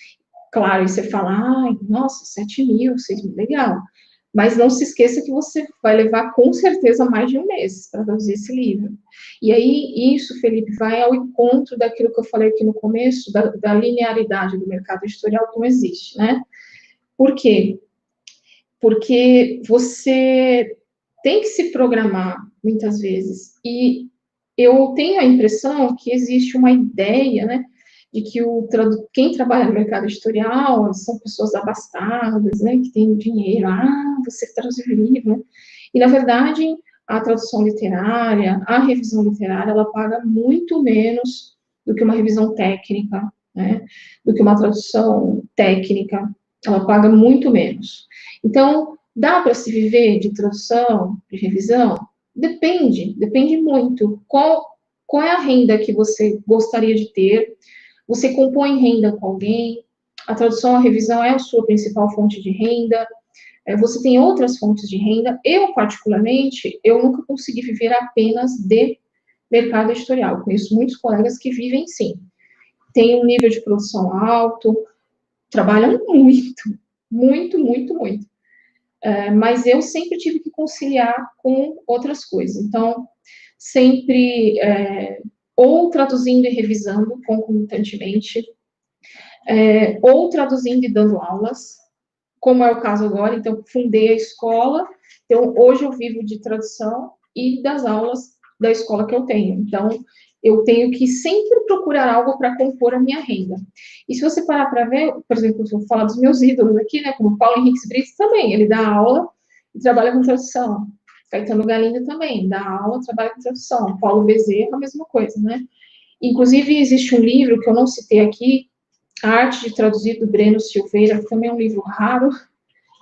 Claro, e você fala, ai, nossa, 7.000, 6.000, legal. Mas não se esqueça que você vai levar, com certeza, mais de um mês para traduzir esse livro. E aí, isso, Felipe, vai ao encontro daquilo que eu falei aqui no começo, da linearidade do mercado editorial que não existe, né? Por quê? Porque você tem que se programar, muitas vezes. E eu tenho a impressão que existe uma ideia, né, de que quem trabalha no mercado editorial são pessoas abastadas, né, que têm dinheiro. Ah, você traduziu livro, né? E, na verdade, a tradução literária, a revisão literária, ela paga muito menos do que uma revisão técnica, né, do que uma tradução técnica. Ela paga muito menos. Então, dá para se viver de tradução, de revisão? Depende muito. Qual é a renda que você gostaria de ter? Você compõe renda com alguém? A tradução, a revisão é a sua principal fonte de renda? Você tem outras fontes de renda? Eu, particularmente, eu nunca consegui viver apenas de mercado editorial. Conheço muitos colegas que vivem, sim. Tem um nível de produção alto, trabalham muito. Mas eu sempre tive que conciliar com outras coisas. Então, sempre ou traduzindo e revisando concomitantemente, ou traduzindo e dando aulas, como é o caso agora. Então, fundei a escola, então hoje eu vivo de tradução e das aulas da escola que eu tenho. Então, eu tenho que sempre procurar algo para compor a minha renda. E se você parar para ver, por exemplo, eu vou falar dos meus ídolos aqui, né, como Paulo Henrique Brito também, ele dá aula e trabalha com tradução. Caetano Galindo também, dá aula, trabalha com tradução. Paulo Bezerra, a mesma coisa, né? Inclusive, existe um livro que eu não citei aqui, A Arte de Traduzir, do Breno Silveira, que também é um livro raro,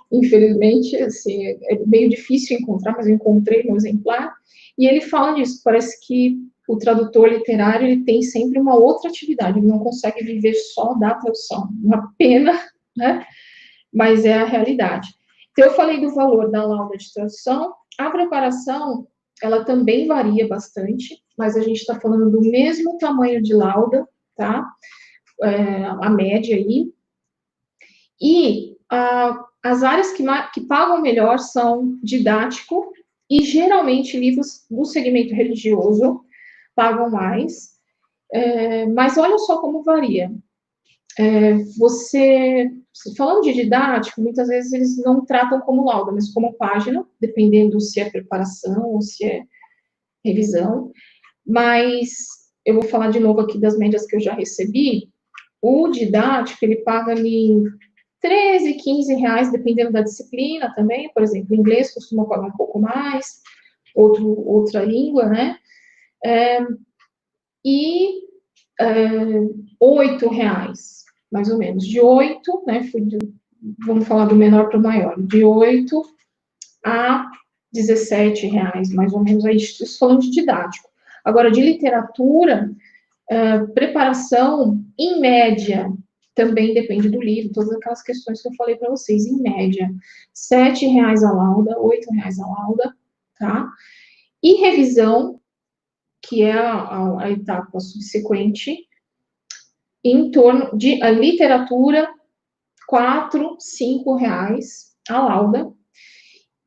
infelizmente, assim, é meio difícil encontrar, mas eu encontrei no exemplar, e ele fala disso, parece que o tradutor literário, ele tem sempre uma outra atividade, ele não consegue viver só da tradução, uma pena, né, mas é a realidade. Então, eu falei do valor da lauda de tradução, a preparação, ela também varia bastante, mas a gente está falando do mesmo tamanho de lauda, tá, a média aí, e as áreas que pagam melhor são didático e, geralmente, livros do segmento religioso pagam mais. Mas olha só como varia. Falando de didático, muitas vezes eles não tratam como lauda, mas como página, dependendo se é preparação ou se é revisão. Mas eu vou falar de novo aqui das médias que eu já recebi. O didático, ele paga ali 13, 15 reais, dependendo da disciplina também. Por exemplo, inglês costuma pagar um pouco mais, outra língua, né? E 8 reais, mais ou menos. De 8, né? Vamos falar do menor para o maior. De 8 a 17 reais, mais ou menos. Aí, estou falando de didático. Agora, de literatura, preparação, em média, também depende do livro, todas aquelas questões que eu falei para vocês, em média, 7 reais a lauda, 8 reais a lauda, tá? E revisão, que é a etapa subsequente, em torno de a literatura, 4, 5 reais a lauda,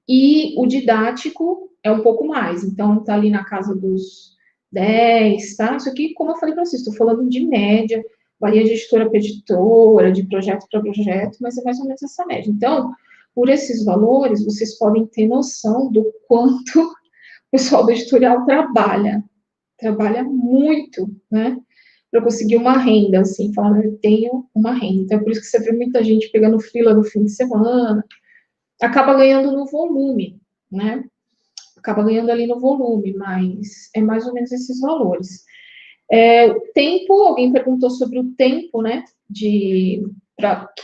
e o didático é um pouco mais, então tá ali na casa dos 10, tá? Isso aqui, como eu falei para vocês, estou falando de média, varia de editora para editora, de projeto para projeto, mas é mais ou menos essa média. Então, por esses valores, vocês podem ter noção do quanto o pessoal do editorial trabalha muito, né, para conseguir uma renda, assim, falando, eu tenho uma renda. Então, é por isso que você vê muita gente pegando fila no fim de semana, acaba ganhando no volume, né, acaba ganhando ali no volume, mas é mais ou menos esses valores. O tempo, alguém perguntou sobre o tempo, né, que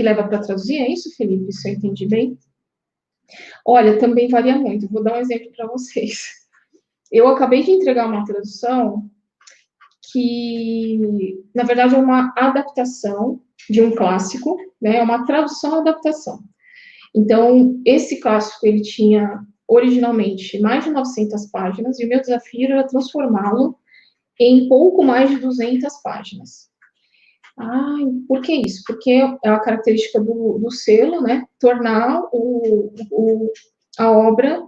leva para traduzir, é isso, Felipe? Se eu entendi bem? Olha, também varia muito. Vou dar um exemplo para vocês. Eu acabei de entregar uma tradução que, na verdade, é uma adaptação de um clássico, né, é uma tradução-adaptação. Então, esse clássico, ele tinha, originalmente, mais de 900 páginas, e o meu desafio era transformá-lo em pouco mais de 200 páginas. Por que isso? Porque é a característica do selo, né, tornar a obra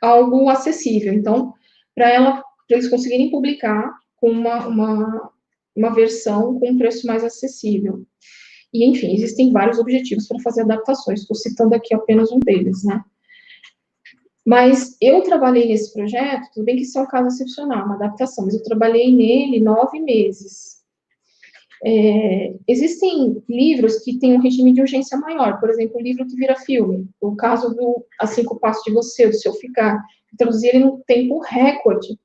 algo acessível. Então, para eles conseguirem publicar com uma versão com um preço mais acessível. E, enfim, existem vários objetivos para fazer adaptações, estou citando aqui apenas um deles, né? Mas eu trabalhei nesse projeto, tudo bem que isso é um caso excepcional, uma adaptação, mas eu trabalhei nele 9 meses. Existem livros que têm um regime de urgência maior, por exemplo, o livro que vira filme, o caso do As Cinco Passos de Você, do Seu Ficar, traduzir ele no tempo recorde.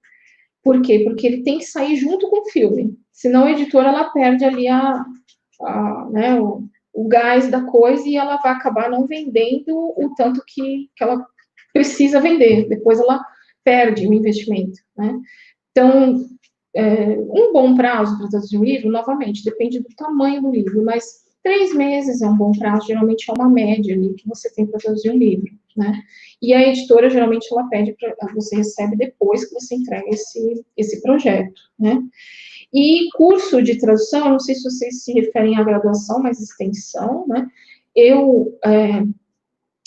Por quê? Porque ele tem que sair junto com o filme, senão a editora ela perde ali né, o gás da coisa e ela vai acabar não vendendo o tanto que ela precisa vender, depois ela perde o investimento, né? Então, um bom prazo para traduzir um livro, novamente, depende do tamanho do livro, mas 3 meses é um bom prazo, geralmente é uma média ali que você tem para traduzir um livro, né? E a editora, geralmente, ela pede para você recebe depois que você entrega esse projeto, né? E curso de tradução, não sei se vocês se referem à graduação, mas extensão, né?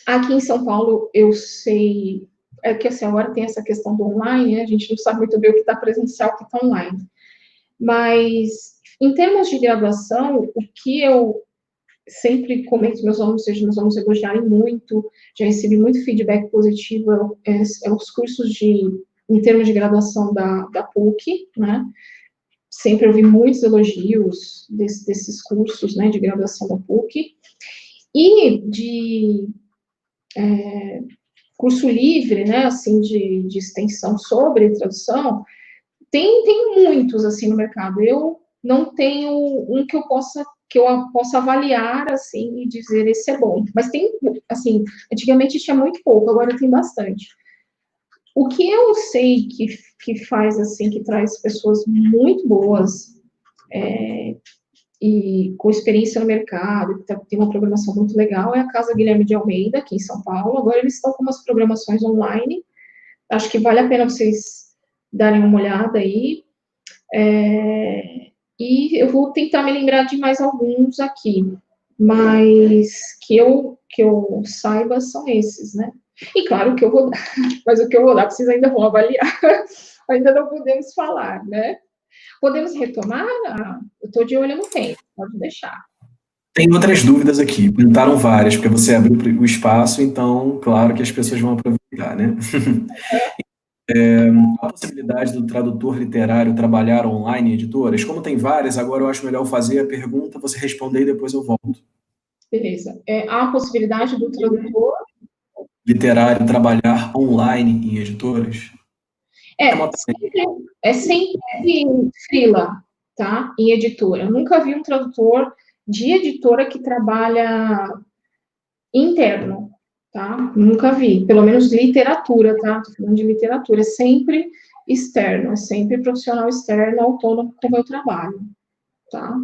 Aqui em São Paulo, eu sei, que assim, agora tem essa questão do online, né? A gente não sabe muito bem o que está presencial, o que está online. Mas, em termos de graduação, o que eu sempre comento com meus alunos, seja meus alunos elogiarem muito, já recebi muito feedback positivo, os cursos em termos de graduação da PUC, né? Sempre ouvi muitos elogios desses cursos, né, de graduação da PUC, e de curso livre, né, assim, de extensão sobre tradução, tem muitos, assim, no mercado. Eu não tenho um que eu possa avaliar, assim, e dizer esse é bom. Mas tem, assim, antigamente tinha muito pouco, agora tem bastante. O que eu sei que faz, assim, que traz pessoas muito boas, e com experiência no mercado, que tem uma programação muito legal, é a Casa Guilherme de Almeida, aqui em São Paulo. Agora eles estão com umas programações online, acho que vale a pena vocês darem uma olhada aí, e eu vou tentar me lembrar de mais alguns aqui, mas que eu saiba são esses, né? E claro que eu vou dar, mas o que eu vou dar, vocês ainda vão avaliar, ainda não podemos falar, né? Podemos retomar? Eu estou de olho no tempo, pode deixar. Tem outras dúvidas aqui, pintaram várias, porque você abriu o espaço, então, claro que as pessoas vão aproveitar, né? A possibilidade do tradutor literário trabalhar online em editoras, como tem várias, agora eu acho melhor fazer a pergunta, você responder e depois eu volto. Beleza. Há a possibilidade do tradutor... Literário trabalhar online em editoras? Sempre freela, tá? Em editora. Eu nunca vi um tradutor de editora que trabalha interno, tá? Nunca vi. Pelo menos literatura, tá? Tô falando de literatura. É sempre externo, é sempre profissional externo, autônomo com o meu trabalho, tá?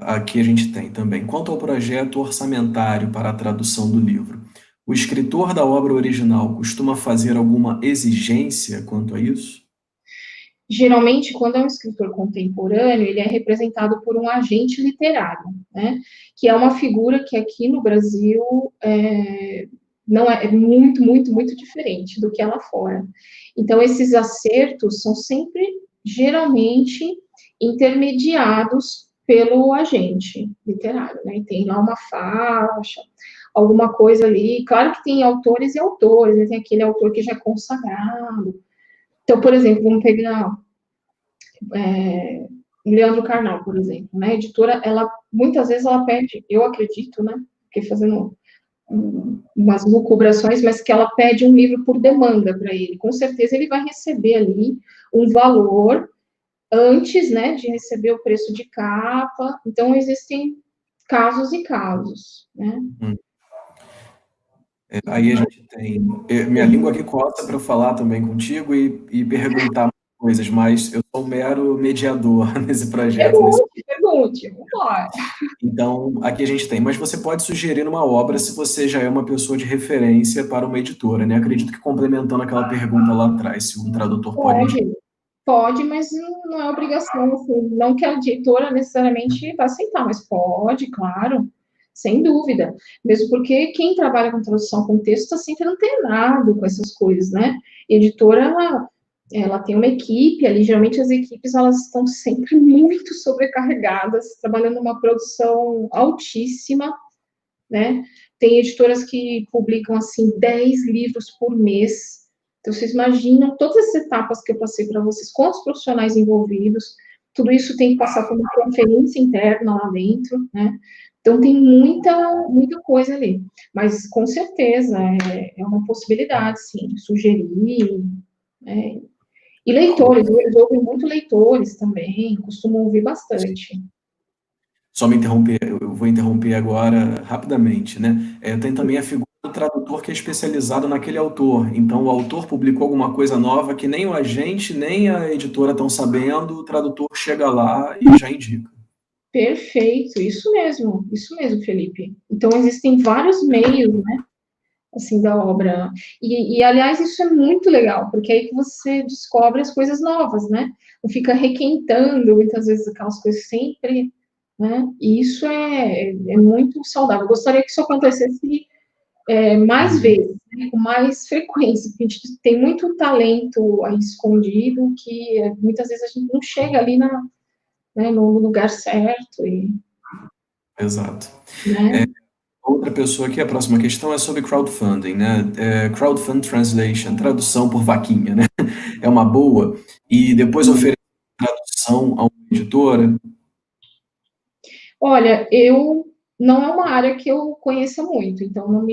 Aqui a gente tem também. Quanto ao projeto orçamentário para a tradução do livro, o escritor da obra original costuma fazer alguma exigência quanto a isso? Geralmente, quando é um escritor contemporâneo, ele é representado por um agente literário, né? Que é uma figura que aqui no Brasil não é muito, muito, muito diferente do que é lá fora. Então, esses acertos são sempre, geralmente, intermediados pelo agente literário, né? E tem lá uma faixa, alguma coisa ali. Claro que tem autores e autores, né? Tem aquele autor que já é consagrado. Então, por exemplo, vamos pegar Leandro Carnal, por exemplo, né? A editora, muitas vezes ela pede, eu acredito, né? Porque fazendo umas lucubrações, mas que ela pede um livro por demanda para ele. Com certeza ele vai receber ali um valor antes, né, de receber o preço de capa. Então, existem casos e casos, né? Aí a gente tem... Minha língua aqui coça para eu falar também contigo e perguntar coisas, mas eu sou um mero mediador nesse projeto. Pergunte, vamos embora. Então, aqui a gente tem, mas você pode sugerir uma obra se você já é uma pessoa de referência para uma editora, né? Acredito que complementando aquela pergunta lá atrás, se um tradutor pode... Pode, mas não é obrigação, assim, não que a editora necessariamente vai aceitar, mas pode, claro. sem dúvida. Mesmo porque quem trabalha com tradução com texto está sempre antenado com essas coisas, né? Editora, ela tem uma equipe ali, geralmente as equipes, elas estão sempre muito sobrecarregadas, trabalhando numa produção altíssima, né? Tem editoras que publicam, assim, 10 livros por mês. Então, vocês imaginam todas as etapas que eu passei para vocês, com os profissionais envolvidos, tudo isso tem que passar por uma conferência interna lá dentro, né? Então, tem muita coisa ali. Mas, com certeza, é uma possibilidade, sim, sugerir, né? E leitores, eles ouvem muito leitores também, costumam ouvir bastante. Só me interromper, eu vou interromper agora rapidamente, né? Tem também a figura do tradutor que é especializado naquele autor. Então, o autor publicou alguma coisa nova que nem o agente, nem a editora estão sabendo, o tradutor chega lá e já indica. Perfeito, isso mesmo, Felipe. Então, existem vários meios, né, assim, da obra. Aliás, isso é muito legal, porque aí que você descobre as coisas novas, né? Não fica requentando, muitas vezes, aquelas coisas sempre, né? E isso é muito saudável. Eu gostaria que isso acontecesse mais vezes, né, com mais frequência, porque a gente tem muito talento aí escondido que muitas vezes a gente não chega ali no lugar certo. Exato. Né? Outra pessoa aqui, a próxima questão é sobre crowdfunding, né? Crowdfund translation, tradução por vaquinha, né? É uma boa. E depois oferecer tradução a uma editora. Olha, não é uma área que eu conheça muito, então não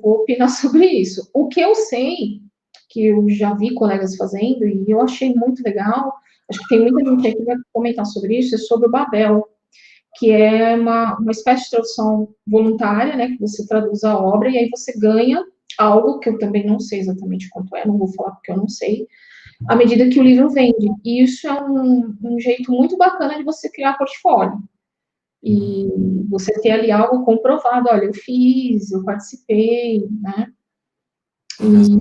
vou opinar sobre isso. O que eu sei, que eu já vi colegas fazendo, e eu achei muito legal, acho que tem muita gente aqui que vai comentar sobre isso, é sobre o Babel, que é uma espécie de tradução voluntária, né, que você traduz a obra, e aí você ganha algo que eu também não sei exatamente quanto é, não vou falar porque eu não sei, à medida que o livro vende. E isso é um jeito muito bacana de você criar portfólio. E você ter ali algo comprovado, olha, eu fiz, eu participei, né? E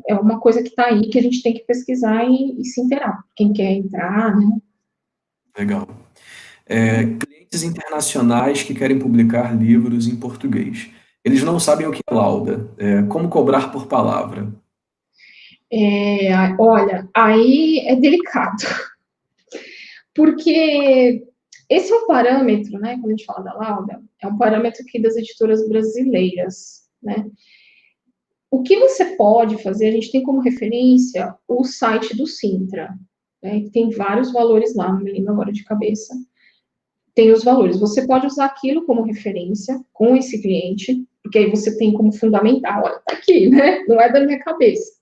é uma coisa que está aí que a gente tem que pesquisar e se inteirar, quem quer entrar, né? Legal. Clientes internacionais que querem publicar livros em português. Eles não sabem o que é lauda. Como cobrar por palavra? Olha, aí é delicado, porque esse é um parâmetro, né? Quando a gente fala da lauda, é um parâmetro aqui das editoras brasileiras, né? O que você pode fazer, a gente tem como referência o site do Sintra, né? Que tem vários valores lá, não me lembro agora de cabeça. Tem os valores. Você pode usar aquilo como referência com esse cliente, porque aí você tem como fundamental, olha, tá aqui, né? Não é da minha cabeça.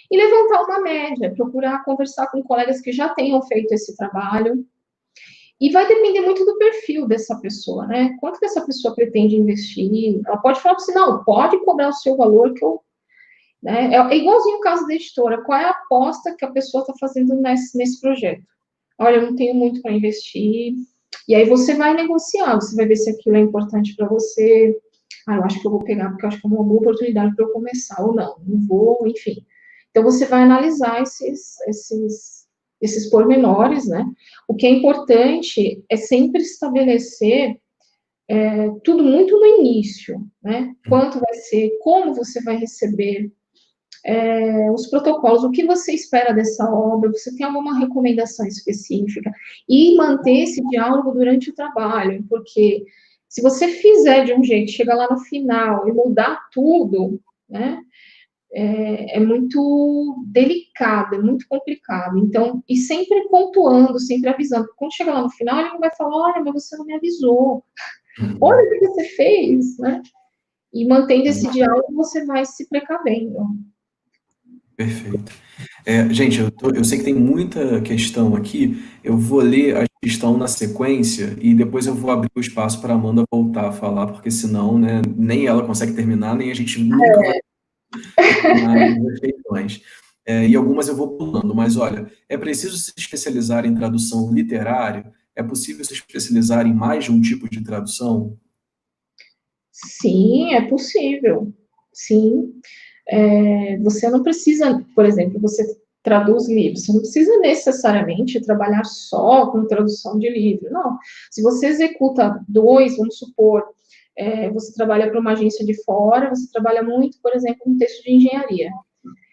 E levantar uma média, procurar conversar com colegas que já tenham feito esse trabalho. E vai depender muito do perfil dessa pessoa, né? Quanto que essa pessoa pretende investir? Ela pode falar para você, não, pode cobrar o seu valor que eu. Né? É igualzinho o caso da editora. Qual é a aposta que a pessoa está fazendo nesse projeto? Olha, eu não tenho muito para investir. E aí você vai negociar, você vai ver se aquilo é importante para você. Eu acho que eu vou pegar, porque eu acho que é uma boa oportunidade para eu começar, ou não vou, enfim. Então, você vai analisar esses pormenores, né? O que é importante é sempre estabelecer tudo muito no início, né? Quanto vai ser, como você vai receber, os protocolos, o que você espera dessa obra, você tem alguma recomendação específica, e manter esse diálogo durante o trabalho, porque se você fizer de um jeito, chegar lá no final e mudar tudo, né? É muito delicado, é muito complicado. Então, e sempre pontuando, sempre avisando. Quando chegar lá no final, ele não vai falar, olha, mas você não me avisou. Olha o que você fez, né? E mantendo esse diálogo, você vai se precavendo. Perfeito. Gente, eu sei que tem muita questão aqui. Eu vou ler a questão na sequência e depois eu vou abrir o espaço para a Amanda voltar a falar, porque senão, né, nem ela consegue terminar, nem a gente nunca vai terminar as questões. E algumas eu vou pulando, mas olha, é preciso se especializar em tradução literária? É possível se especializar em mais de um tipo de tradução? Sim, é possível. Sim. Você não precisa, por exemplo, você traduz livros. Você não precisa necessariamente trabalhar só com tradução de livro, não. Se você executa dois, vamos supor, você trabalha para uma agência de fora, você trabalha muito, por exemplo, um texto de engenharia.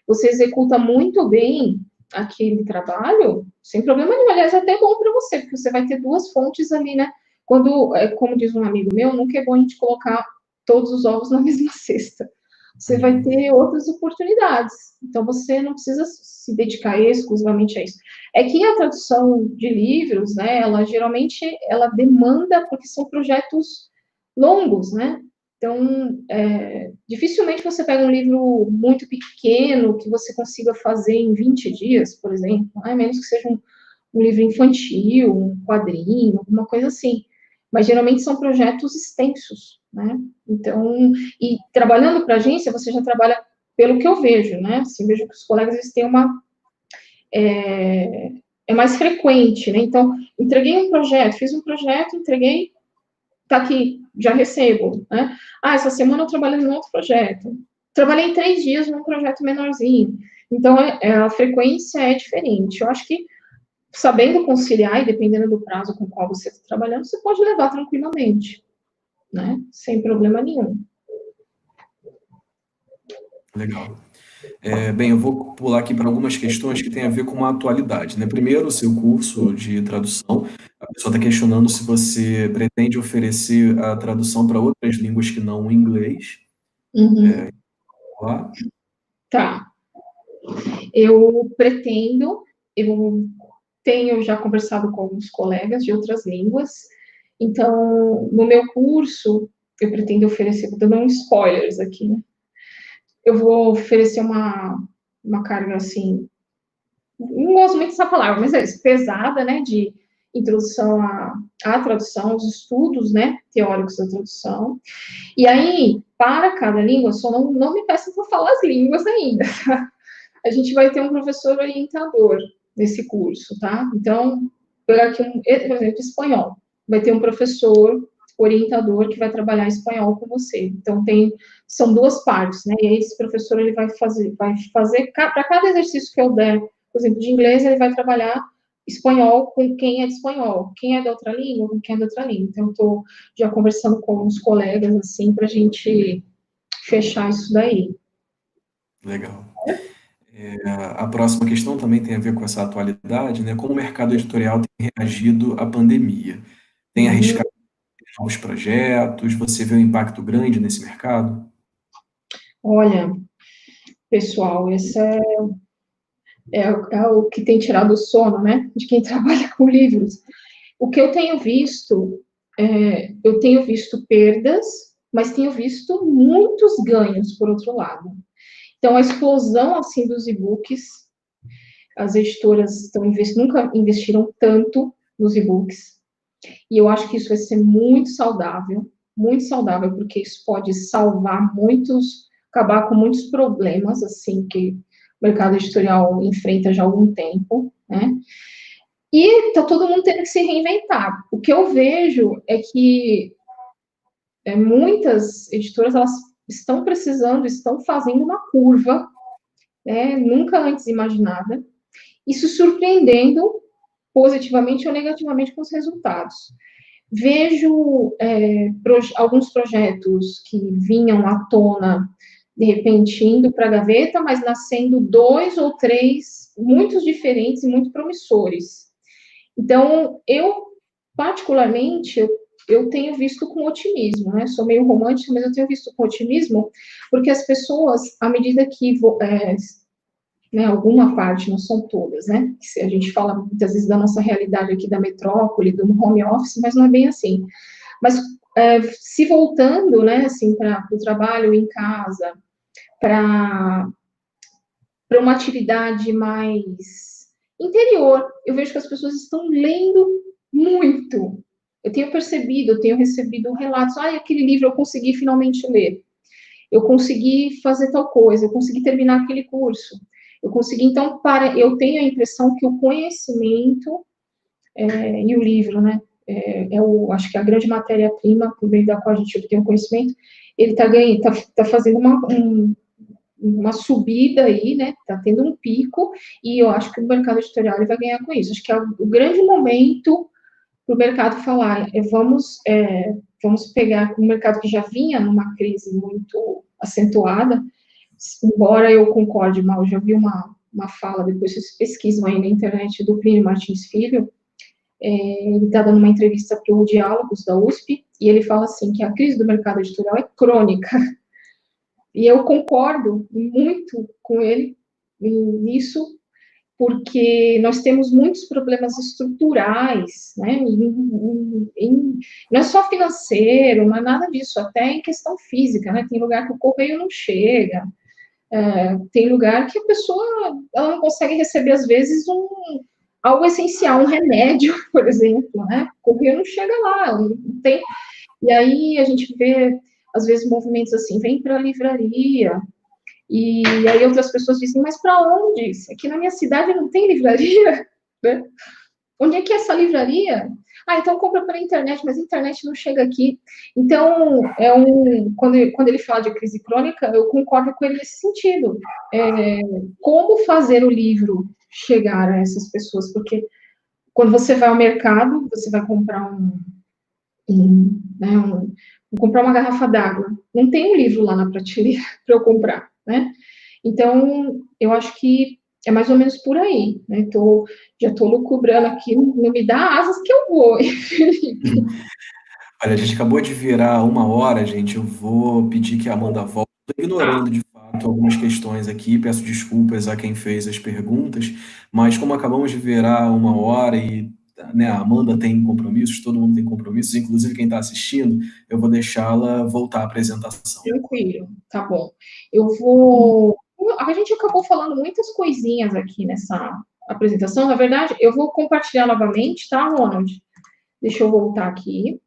Você executa muito bem aquele trabalho, sem problema nenhum. Aliás, é até bom para você, porque você vai ter duas fontes ali, né? Quando, como diz um amigo meu, nunca é bom a gente colocar todos os ovos na mesma cesta. Você vai ter outras oportunidades. Então, você não precisa se dedicar exclusivamente a isso. É que a tradução de livros, né, ela geralmente, ela demanda, porque são projetos longos, né? Então, dificilmente você pega um livro muito pequeno que você consiga fazer em 20 dias, por exemplo, a menos que seja um livro infantil, um quadrinho, alguma coisa assim. Mas geralmente são projetos extensos, né? Então, e trabalhando para a agência, você já trabalha pelo que eu vejo, né? Assim, vejo que os colegas eles têm uma é mais frequente, né? Então, entreguei um projeto, fiz um projeto, entreguei, tá aqui, já recebo, né? Essa semana eu trabalhei num outro projeto. Trabalhei 3 dias num projeto menorzinho. Então, a frequência é diferente. Eu acho que, sabendo conciliar e dependendo do prazo com o qual você está trabalhando, você pode levar tranquilamente, né? Sem problema nenhum. Legal. Bem, eu vou pular aqui para algumas questões que têm a ver com a atualidade, né? Primeiro, o seu curso de tradução. A pessoa está questionando se você pretende oferecer a tradução para outras línguas que não o inglês. Uhum. Lá. Tá. Eu pretendo, eu tenho já conversado com alguns colegas de outras línguas, então, no meu curso, eu pretendo oferecer, vou dar uns spoilers aqui, né? Eu vou oferecer uma carga, assim, não gosto muito dessa palavra, mas é isso, pesada, né, de introdução à tradução, aos estudos, né, teóricos da tradução. E aí, para cada língua, só não me peçam para falar as línguas ainda, tá? A gente vai ter um professor orientador nesse curso, tá? Então, pegar aqui, por exemplo, espanhol. Vai ter um professor orientador que vai trabalhar espanhol com você. Então, são duas partes, né? E aí, esse professor, ele vai fazer para cada exercício que eu der, por exemplo, de inglês, ele vai trabalhar espanhol com quem é de espanhol, quem é da outra língua, com quem é da outra língua. Então, eu estou já conversando com os colegas, assim, para a gente fechar isso daí. Legal. A próxima questão também tem a ver com essa atualidade, né? Como o mercado editorial tem reagido à pandemia? Tem arriscado novos projetos? Você vê um impacto grande nesse mercado? Olha, pessoal, esse é o que tem tirado o sono, né, de quem trabalha com livros. O que eu tenho visto perdas, mas tenho visto muitos ganhos, por outro lado. Então, a explosão, assim, dos e-books, as editoras nunca investiram tanto nos e-books, e eu acho que isso vai ser muito saudável, porque isso pode salvar acabar com muitos problemas, assim, que o mercado editorial enfrenta já há algum tempo, né? E tá todo mundo tendo que se reinventar. O que eu vejo é que muitas editoras, elas estão fazendo uma curva, né, nunca antes imaginada, e se surpreendendo positivamente ou negativamente com os resultados. Vejo alguns projetos que vinham à tona, de repente, indo para a gaveta, mas nascendo 2 ou 3, muitos diferentes e muito promissores. Então, particularmente, eu tenho visto com otimismo, né? Sou meio romântica, mas eu tenho visto com otimismo, porque as pessoas, à medida que né, alguma parte, não são todas, né? A gente fala muitas vezes da nossa realidade aqui da metrópole, do home office, mas não é bem assim. Mas se voltando, né, assim, para o trabalho em casa, para uma atividade mais interior, eu vejo que as pessoas estão lendo muito. Eu tenho recebido relatos, aquele livro eu consegui finalmente ler. Eu consegui fazer tal coisa, eu consegui terminar aquele curso. Eu consegui, então, eu tenho a impressão que o conhecimento e o livro, né, acho que a grande matéria-prima por meio da qual a gente obtém o conhecimento, ele está fazendo uma subida aí, né? Está tendo um pico, e eu acho que o mercado editorial ele vai ganhar com isso. Acho que é o grande momento para o mercado falar, vamos pegar um mercado que já vinha numa crise muito acentuada, embora eu concorde, mal, eu já vi uma fala, depois vocês pesquisam aí na internet, do Plínio Martins Filho, ele está dando uma entrevista para o Diálogos da USP, e ele fala assim, que a crise do mercado editorial é crônica, e eu concordo muito com ele nisso, porque nós temos muitos problemas estruturais, né? Não é só financeiro, não é nada disso, até em questão física, né? Tem lugar que o correio não chega, tem lugar que a pessoa ela não consegue receber, às vezes, algo essencial, um remédio, por exemplo, né? O correio não chega lá, não tem. E aí a gente vê, às vezes, movimentos assim, vem para a livraria, e aí outras pessoas dizem, mas para onde? Aqui na minha cidade não tem livraria, né? Onde é que é essa livraria? Ah, então compra pela internet, mas a internet não chega aqui. Então, quando ele fala de crise crônica, eu concordo com ele nesse sentido. Como fazer o livro chegar a essas pessoas? Porque quando você vai ao mercado, você vai comprar comprar uma garrafa d'água. Não tem um livro lá na prateleira para eu comprar, né? Então, eu acho que é mais ou menos por aí, né? Já estou lucubrando aqui, não me dá asas que eu vou, Felipe. Olha, a gente acabou de virar 1 hora, gente. Eu vou pedir que a Amanda volte. Estou ignorando, de fato, algumas questões aqui. Peço desculpas a quem fez as perguntas, mas como acabamos de virar 1 hora e, né, a Amanda tem compromissos, todo mundo tem compromissos, inclusive quem está assistindo, eu vou deixá-la voltar à apresentação. Tranquilo, tá bom. Eu vou. A gente acabou falando muitas coisinhas aqui nessa apresentação. Na verdade, eu vou compartilhar novamente, tá, Ronald? Deixa eu voltar aqui.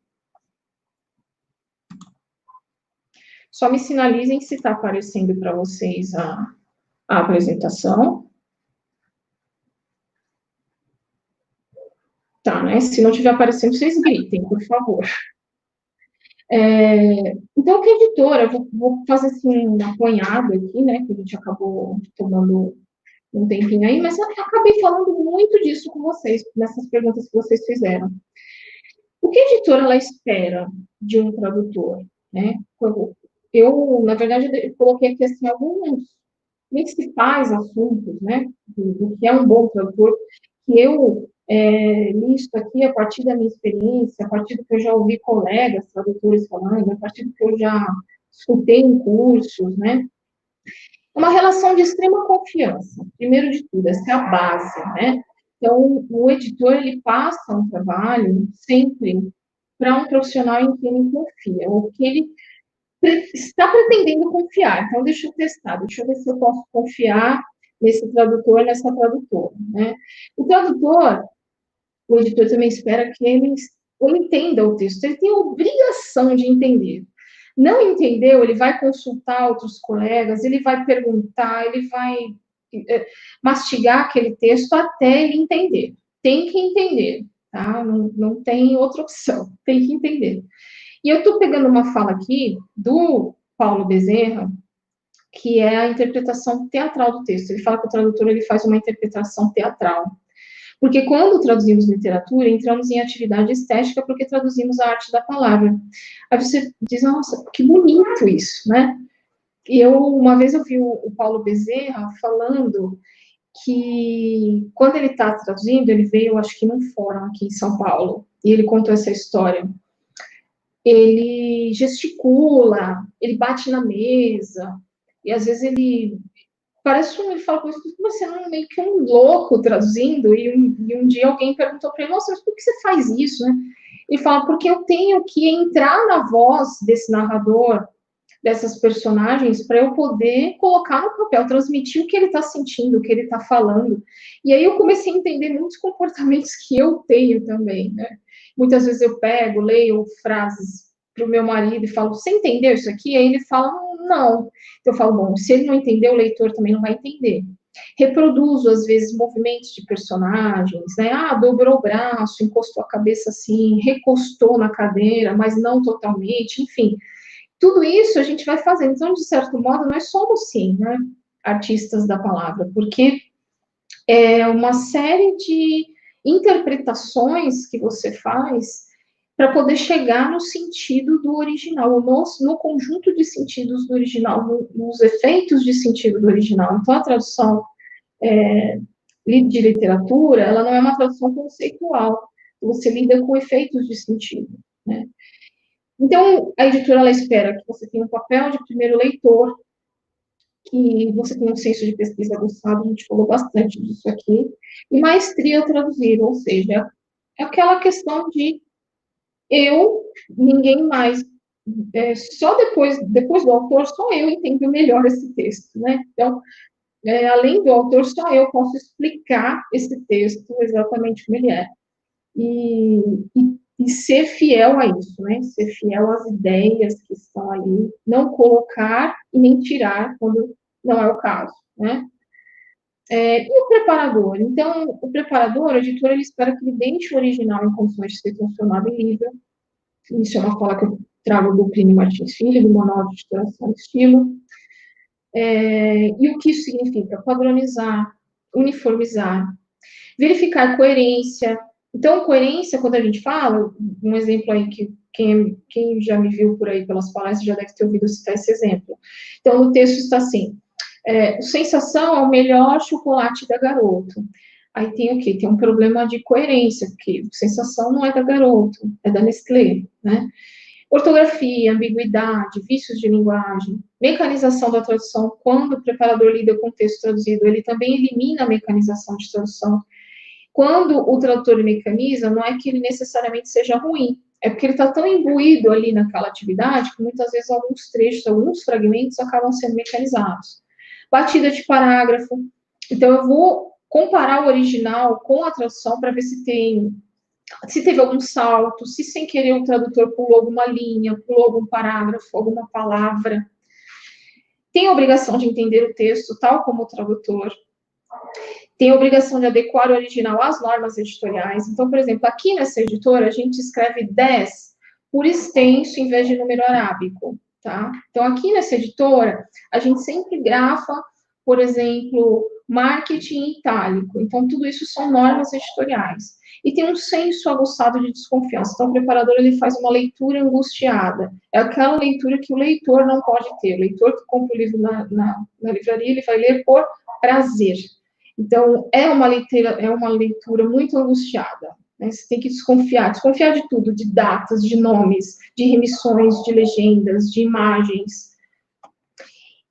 Só me sinalizem se está aparecendo para vocês a apresentação. Tá, né? Se não estiver aparecendo, vocês gritem, por favor. Então, que editora, eu vou fazer assim, um apanhado aqui, né? Que a gente acabou tomando um tempinho aí, mas eu acabei falando muito disso com vocês, nessas perguntas que vocês fizeram. O que a editora ela espera de um tradutor, né? Eu, na verdade, eu coloquei aqui assim, alguns principais assuntos, né? Do que é um bom tradutor, que eu listo aqui a partir da minha experiência, a partir do que eu já ouvi colegas tradutores falando, a partir do que eu já escutei em cursos, né? Uma relação de extrema confiança, primeiro de tudo, essa é a base, né? Então, o editor, ele passa um trabalho sempre para um profissional em quem ele confia, ou que ele está pretendendo confiar. Então, deixa eu testar, deixa eu ver se eu posso confiar nesse tradutor, nessa tradutora, né? O tradutor, o editor também espera que ele entenda o texto, ele tem a obrigação de entender. Não entendeu, ele vai consultar outros colegas, ele vai perguntar, ele vai mastigar aquele texto até ele entender. Tem que entender, tá? Não tem outra opção, tem que entender. E eu estou pegando uma fala aqui do Paulo Bezerra, que é a interpretação teatral do texto. Ele fala que o tradutor ele faz uma interpretação teatral. Porque quando traduzimos literatura, entramos em atividade estética porque traduzimos a arte da palavra. Aí você diz, nossa, que bonito isso, né? E uma vez eu vi o Paulo Bezerra falando que quando ele está traduzindo, ele veio, acho que num fórum aqui em São Paulo, e ele contou essa história. Ele gesticula, ele bate na mesa, e às vezes ele fala com isso, você não é meio que um louco traduzindo, e um dia alguém perguntou para ele, nossa, mas por que você faz isso, né? Ele fala, porque eu tenho que entrar na voz desse narrador, dessas personagens, para eu poder colocar no papel, transmitir o que ele está sentindo, o que ele está falando. E aí eu comecei a entender muitos comportamentos que eu tenho também, né? Muitas vezes eu pego, leio frases para o meu marido e falo, você entendeu isso aqui? Aí ele fala, não. Então eu falo, bom, se ele não entender, o leitor também não vai entender. Reproduzo, às vezes, movimentos de personagens, né? Ah, dobrou o braço, encostou a cabeça assim, recostou na cadeira, mas não totalmente, enfim. tudo isso a gente vai fazendo. Então, de certo modo, nós somos, sim, né, artistas da palavra, porque é uma série de interpretações que você faz para poder chegar no sentido do original, no conjunto de sentidos do original, nos efeitos de sentido do original. Então, a tradução de literatura, ela não é uma tradução conceitual, você lida com efeitos de sentido, né? Então, a editora, ela espera que você tenha um papel de primeiro leitor, que você tenha um senso de pesquisa aguçado, a gente falou bastante disso aqui, e maestria traduzir, ou seja, é aquela questão de ninguém mais, só depois do autor, só eu entendo melhor esse texto, né? Então, além do autor, só eu posso explicar esse texto exatamente como ele é. E ser fiel a isso, né? Ser fiel às ideias que estão ali, não colocar e nem tirar quando não é o caso, né? E o preparador? Então, o preparador, o editor, ele espera que ele deixe o original em condições de ser transformado em livro. Isso é uma fala que eu trago do Plínio Martins Filho, do Manual de Titulação de Estilo. E o que isso significa? Padronizar, uniformizar, verificar coerência. Então, coerência, quando a gente fala, um exemplo aí que quem já me viu por aí pelas palestras já deve ter ouvido citar esse exemplo. Então, no texto está assim, o Sensação é o melhor chocolate da Garoto. Aí tem o quê? Tem um problema de coerência, porque Sensação não é da Garoto, é da Nestlé, né? Ortografia, ambiguidade, vícios de linguagem, mecanização da tradução. Quando o preparador lida com o texto traduzido, ele também elimina a mecanização de tradução. Quando o tradutor mecaniza, não é que ele necessariamente seja ruim, é porque ele está tão imbuído ali naquela atividade que muitas vezes alguns trechos, alguns fragmentos acabam sendo mecanizados. Batida de parágrafo. Então, eu vou comparar o original com a tradução para ver se teve algum salto, se sem querer o tradutor pulou alguma linha, pulou algum parágrafo, alguma palavra. Tem a obrigação de entender o texto, tal como o tradutor. Tem a obrigação de adequar o original às normas editoriais. Então, por exemplo, aqui nessa editora, a gente escreve 10 por extenso em vez de número arábico, tá? Então, aqui nessa editora, a gente sempre grafa, por exemplo, marketing em itálico. Então, tudo isso são normas editoriais. E tem um senso aguçado de desconfiança. Então, o preparador, ele faz uma leitura angustiada. É aquela leitura que o leitor não pode ter. O leitor que compra o livro na livraria, ele vai ler por prazer. Então, é uma leitura muito angustiada, né? Você tem que desconfiar de tudo, de datas, de nomes, de remissões, de legendas, de imagens.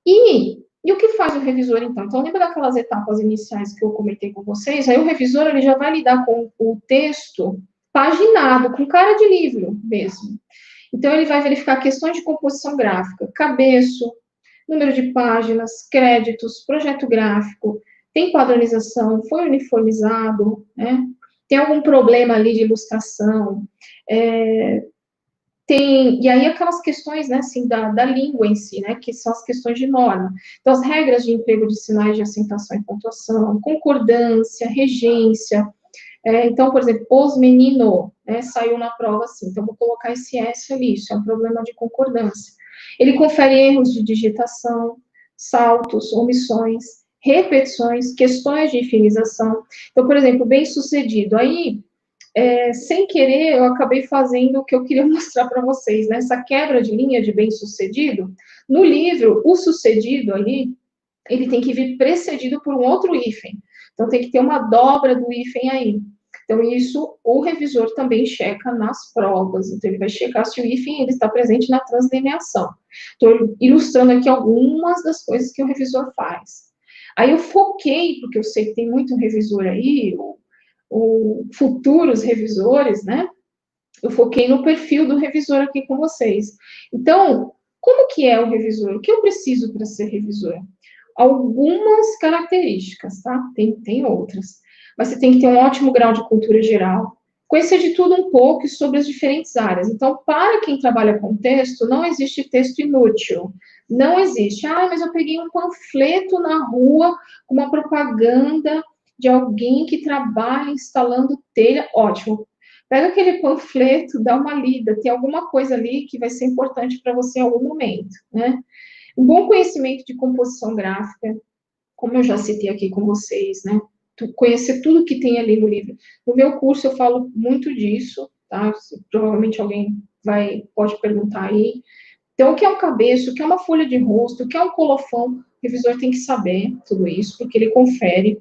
E o que faz o revisor, então? Então, lembra daquelas etapas iniciais que eu comentei com vocês? Aí o revisor, ele já vai lidar com o texto paginado, com cara de livro mesmo. Então, ele vai verificar questões de composição gráfica, cabeço, número de páginas, créditos, projeto gráfico, tem padronização, foi uniformizado, né? Tem algum problema ali de ilustração, e aí aquelas questões, né, assim, da língua em si, né, que são as questões de norma. Então, as regras de emprego de sinais de acentuação e pontuação, concordância, regência. Então, por exemplo, os menino, né, saiu na prova assim, então vou colocar esse S ali, isso é um problema de concordância. Ele confere erros de digitação, saltos, omissões, repetições, questões de infinização. Então, por exemplo, bem-sucedido. Aí, sem querer, eu acabei fazendo o que eu queria mostrar para vocês, né? Essa quebra de linha de bem-sucedido. No livro, o sucedido ali, ele tem que vir precedido por um outro hífen. Então, tem que ter uma dobra do hífen aí. Então, isso o revisor também checa nas provas. Então, ele vai checar se o hífen ele está presente na translineação. Estou ilustrando aqui algumas das coisas que o revisor faz. Aí eu foquei, porque eu sei que tem muito revisor aí, futuros revisores, né? Eu foquei no perfil do revisor aqui com vocês. Então, como que é o revisor? O que eu preciso para ser revisor? Algumas características, tá? Tem outras. Mas você tem que ter um ótimo grau de cultura geral, conhecer de tudo um pouco e sobre as diferentes áreas. Então, para quem trabalha com texto, não existe texto inútil. Não existe. Ah, mas eu peguei um panfleto na rua com uma propaganda de alguém que trabalha instalando telha. Ótimo. Pega aquele panfleto, dá uma lida, tem alguma coisa ali que vai ser importante para você em algum momento, né? Um bom conhecimento de composição gráfica, como eu já citei aqui com vocês, né? Conhecer tudo que tem ali no livro. No meu curso eu falo muito disso, tá? Provavelmente alguém pode perguntar aí. Então, o que é um cabeço, o que é uma folha de rosto, o que é um colofão, o revisor tem que saber tudo isso, porque ele confere.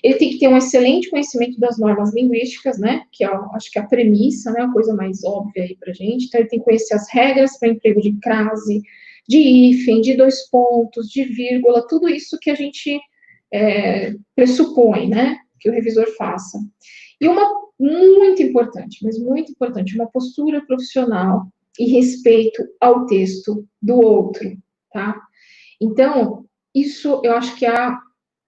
Ele tem que ter um excelente conhecimento das normas linguísticas, né, que é, acho que é a premissa, né, a coisa mais óbvia aí pra gente. Então, ele tem que conhecer as regras para emprego de crase, de hífen, de dois pontos, de vírgula, tudo isso que a gente pressupõe, né, que o revisor faça. E uma muito importante, mas muito importante, uma postura profissional e respeito ao texto do outro, tá? Então, isso eu acho que é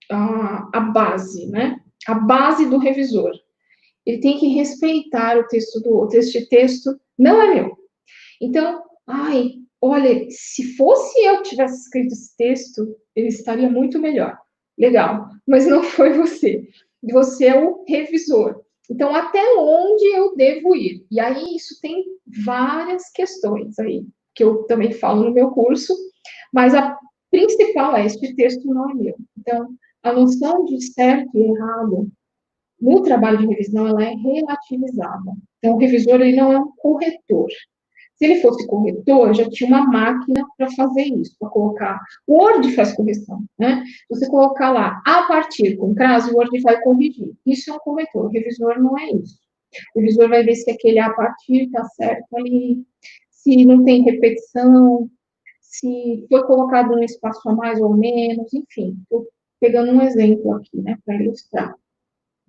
a base, né? A base do revisor. Ele tem que respeitar o texto do outro. Este texto não é meu. Então, olha, se fosse eu que tivesse escrito esse texto, ele estaria muito melhor. Legal, mas não foi você. Você é o revisor. Então, até onde eu devo ir? E aí, isso tem várias questões aí, que eu também falo no meu curso, mas a principal é: este texto não é meu. Então, a noção de certo e errado no trabalho de revisão, ela é relativizada. Então, o revisor, ele não é um corretor. Se ele fosse corretor, já tinha uma máquina para fazer isso, para colocar. O Word faz correção, né? Você colocar lá, a partir com crase, o Word vai corrigir. Isso é um corretor. O revisor não é isso. O revisor vai ver se aquele a partir está certo ali, se não tem repetição, se foi colocado um espaço a mais ou menos, enfim. Estou pegando um exemplo aqui, né, para ilustrar.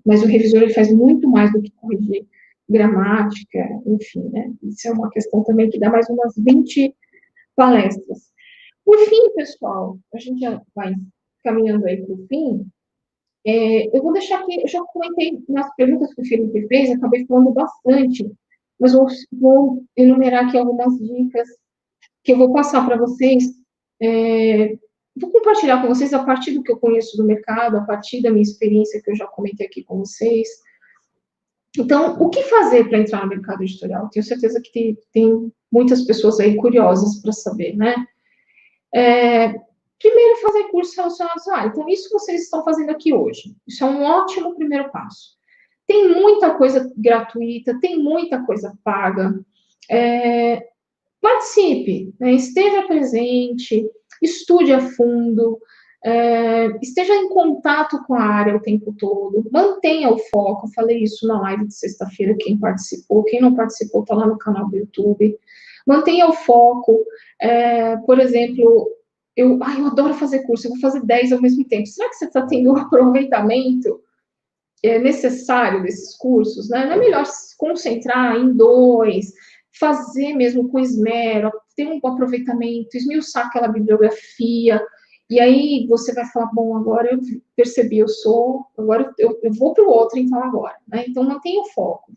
Mas o revisor, ele faz muito mais do que corrigir gramática, enfim, né? Isso é uma questão também que dá mais umas 20 palestras. Por fim, pessoal, a gente já vai caminhando aí para o fim. Eu vou deixar aqui, eu já comentei nas perguntas que o Felipe fez, acabei falando bastante, mas vou enumerar aqui algumas dicas que eu vou passar para vocês. Vou compartilhar com vocês a partir do que eu conheço do mercado, a partir da minha experiência que eu já comentei aqui com vocês. Então, o que fazer para entrar no mercado editorial? Tenho certeza que tem muitas pessoas aí curiosas para saber, né? Primeiro, fazer cursos relacionados a então, isso que vocês estão fazendo aqui hoje. Isso é um ótimo primeiro passo. Tem muita coisa gratuita, tem muita coisa paga. Participe, né? Esteja presente, estude a fundo, esteja em contato com a área o tempo todo, mantenha o foco. Eu falei isso na live de sexta-feira, quem participou, quem não participou está lá no canal do YouTube. Mantenha o foco. Por exemplo, eu adoro fazer curso, eu vou fazer 10 ao mesmo tempo. Será que você está tendo um aproveitamento necessário desses cursos? Né? Não é melhor se concentrar em 2, fazer mesmo com esmero, ter um aproveitamento, esmiuçar aquela bibliografia, e aí você vai falar, bom, agora eu percebi, agora eu vou para o outro, então agora, né? Então, mantenha o foco.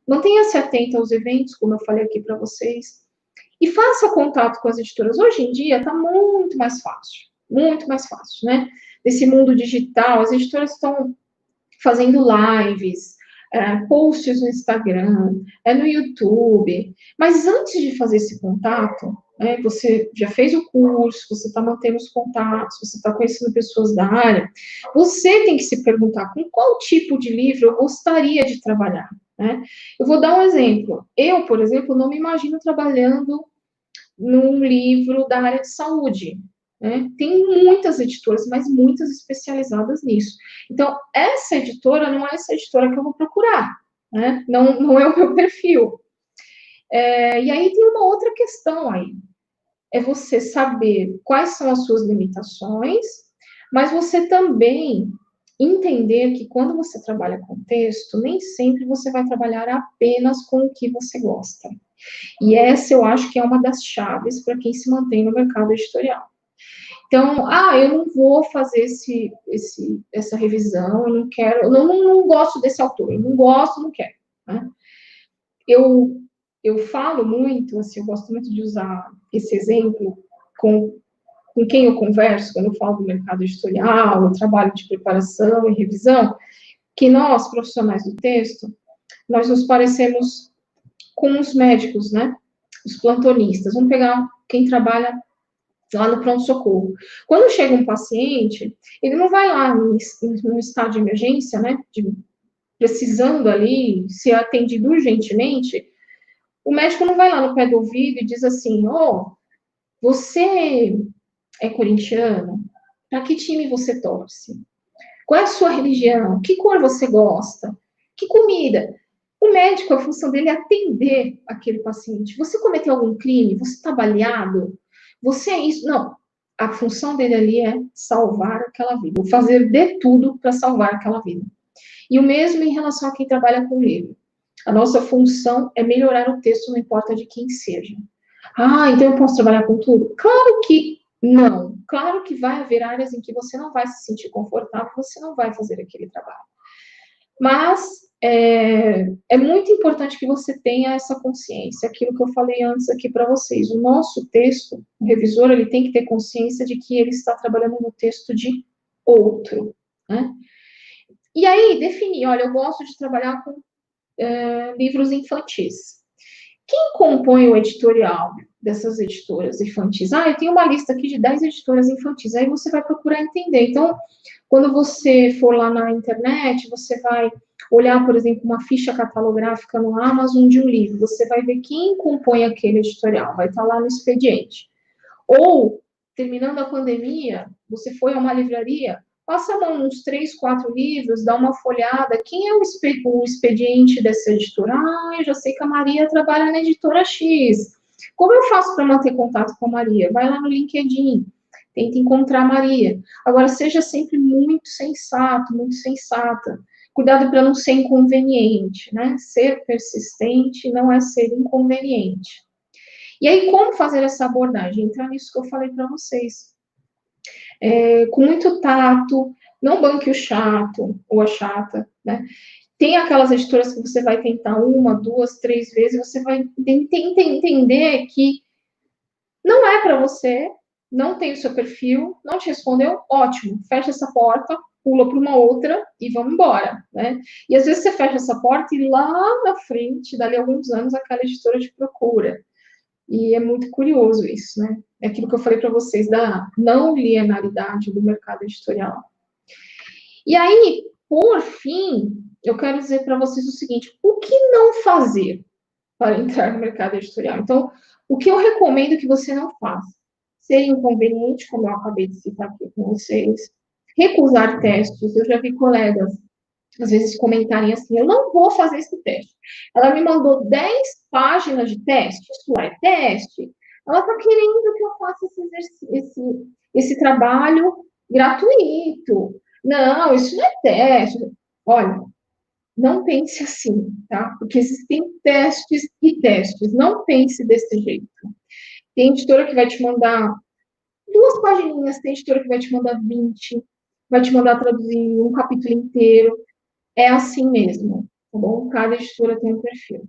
Mantenha-se atento aos eventos, como eu falei aqui para vocês, e faça contato com as editoras. Hoje em dia, está muito mais fácil, né? Nesse mundo digital, as editoras estão fazendo lives, posts no Instagram, no YouTube. Mas antes de fazer esse contato, você já fez o curso, você está mantendo os contatos, você está conhecendo pessoas da área, você tem que se perguntar com qual tipo de livro eu gostaria de trabalhar, né? Eu vou dar um exemplo. Eu, por exemplo, não me imagino trabalhando num livro da área de saúde, né? Tem muitas editoras, mas muitas especializadas nisso. Então, essa editora não é essa editora que eu vou procurar, né? Não é o meu perfil. E aí tem uma outra questão aí. É você saber quais são as suas limitações, mas você também entender que quando você trabalha com texto, nem sempre você vai trabalhar apenas com o que você gosta. E essa eu acho que é uma das chaves para quem se mantém no mercado editorial. Então, eu não vou fazer essa revisão, eu não quero, eu não gosto desse autor, eu não gosto, não quero. Né? Eu falo muito, assim, eu gosto muito de usar esse exemplo com quem eu converso, quando eu falo do mercado editorial, o trabalho de preparação e revisão, que nós, profissionais do texto, nós nos parecemos com os médicos, né? Os plantonistas. Vamos pegar quem trabalha lá no pronto-socorro. Quando chega um paciente, ele não vai lá no estado de emergência, né? Precisando ali ser atendido urgentemente. O médico não vai lá no pé do ouvido e diz assim: "Ó, você é corintiano? Para que time você torce? Qual é a sua religião? Que cor você gosta? Que comida?" O médico, a função dele é atender aquele paciente. Você cometeu algum crime? Você está baleado? Você é isso? Não. A função dele ali é salvar aquela vida, fazer de tudo para salvar aquela vida. E o mesmo em relação a quem trabalha com livro. A nossa função é melhorar o texto, não importa de quem seja. Ah, então eu posso trabalhar com tudo? Claro que não. Claro que vai haver áreas em que você não vai se sentir confortável, você não vai fazer aquele trabalho. Mas é muito importante que você tenha essa consciência, aquilo que eu falei antes aqui para vocês. O nosso texto, o revisor, ele tem que ter consciência de que ele está trabalhando no texto de outro, né? E aí, definir, olha, eu gosto de trabalhar com livros infantis. Quem compõe o editorial dessas editoras infantis? Ah, eu tenho uma lista aqui de 10 editoras infantis. Aí você vai procurar entender. Então, quando você for lá na internet, você vai olhar, por exemplo, uma ficha catalográfica no Amazon de um livro. Você vai ver quem compõe aquele editorial. Vai estar lá no expediente. Ou, terminando a pandemia, você foi a uma livraria, passa a mão uns 3, 4 livros, dá uma folhada. Quem é o expediente dessa editora? Ah, eu já sei que a Maria trabalha na editora X. Como eu faço para manter contato com a Maria? Vai lá no LinkedIn, tenta encontrar a Maria. Agora, seja sempre muito sensato, muito sensata. Cuidado para não ser inconveniente, né? Ser persistente não é ser inconveniente. E aí, como fazer essa abordagem? Entrar nisso que eu falei para vocês. Com muito tato, não banque o chato ou a chata, né? Tem aquelas editoras que você vai tentar 1, 2, 3 vezes, você vai entender que não é para você, não tem o seu perfil, não te respondeu, ótimo, fecha essa porta, pula para uma outra e vamos embora, né? E às vezes você fecha essa porta e lá na frente, dali a alguns anos, aquela editora te procura. E é muito curioso isso, né? É aquilo que eu falei para vocês da não linearidade do mercado editorial. E aí, por fim, eu quero dizer para vocês o seguinte: o que não fazer para entrar no mercado editorial? Então, o que eu recomendo que você não faça? Ser inconveniente, como eu acabei de citar aqui com vocês. Recusar testes. Eu já vi colegas às vezes comentarem assim: eu não vou fazer esse teste. Ela me mandou 10 páginas de teste, isso é teste. Ela está querendo que eu faça esse trabalho gratuito. Não, isso não é teste. Olha, não pense assim, tá? Porque existem testes e testes. Não pense desse jeito. Tem editora que vai te mandar 2 pagininhas, tem editora que vai te mandar 20, vai te mandar traduzir um capítulo inteiro. É assim mesmo, tá bom? Cada editora tem um perfil.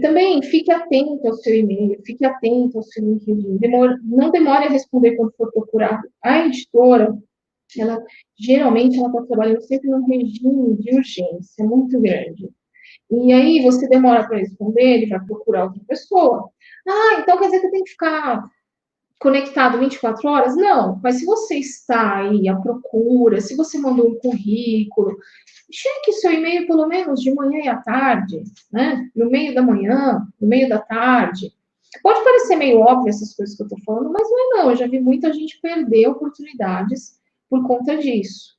Também fique atento ao seu e-mail, fique atento ao seu LinkedIn. Não demore a responder quando for procurado. A editora, geralmente, ela está trabalhando sempre num regime de urgência muito grande. E aí, você demora para responder, ele vai procurar outra pessoa. Ah, então quer dizer que eu tenho que ficar conectado 24 horas? Não, mas se você está aí à procura, se você mandou um currículo, cheque seu e-mail pelo menos de manhã e à tarde, né? No meio da manhã, no meio da tarde. Pode parecer meio óbvio essas coisas que eu estou falando, mas não é não. Eu já vi muita gente perder oportunidades por conta disso.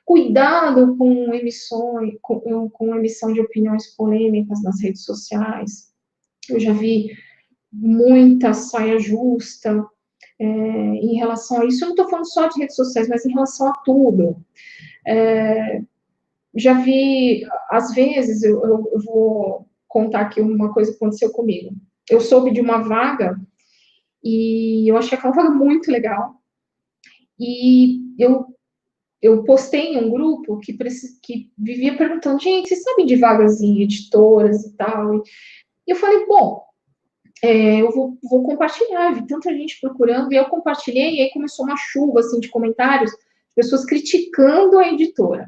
Cuidado com emissão de opiniões polêmicas nas redes sociais. Eu já vi muita saia justa em relação a isso. Eu não estou falando só de redes sociais, mas em relação a tudo. Já vi, às vezes, eu vou contar aqui uma coisa que aconteceu comigo. Eu soube de uma vaga e eu achei aquela vaga muito legal. E eu postei em um grupo que vivia perguntando: gente, vocês sabem de vagas em editoras e tal? E eu falei: bom, eu vou compartilhar. Vi tanta gente procurando, e eu compartilhei, e aí começou uma chuva assim, de comentários, pessoas criticando a editora.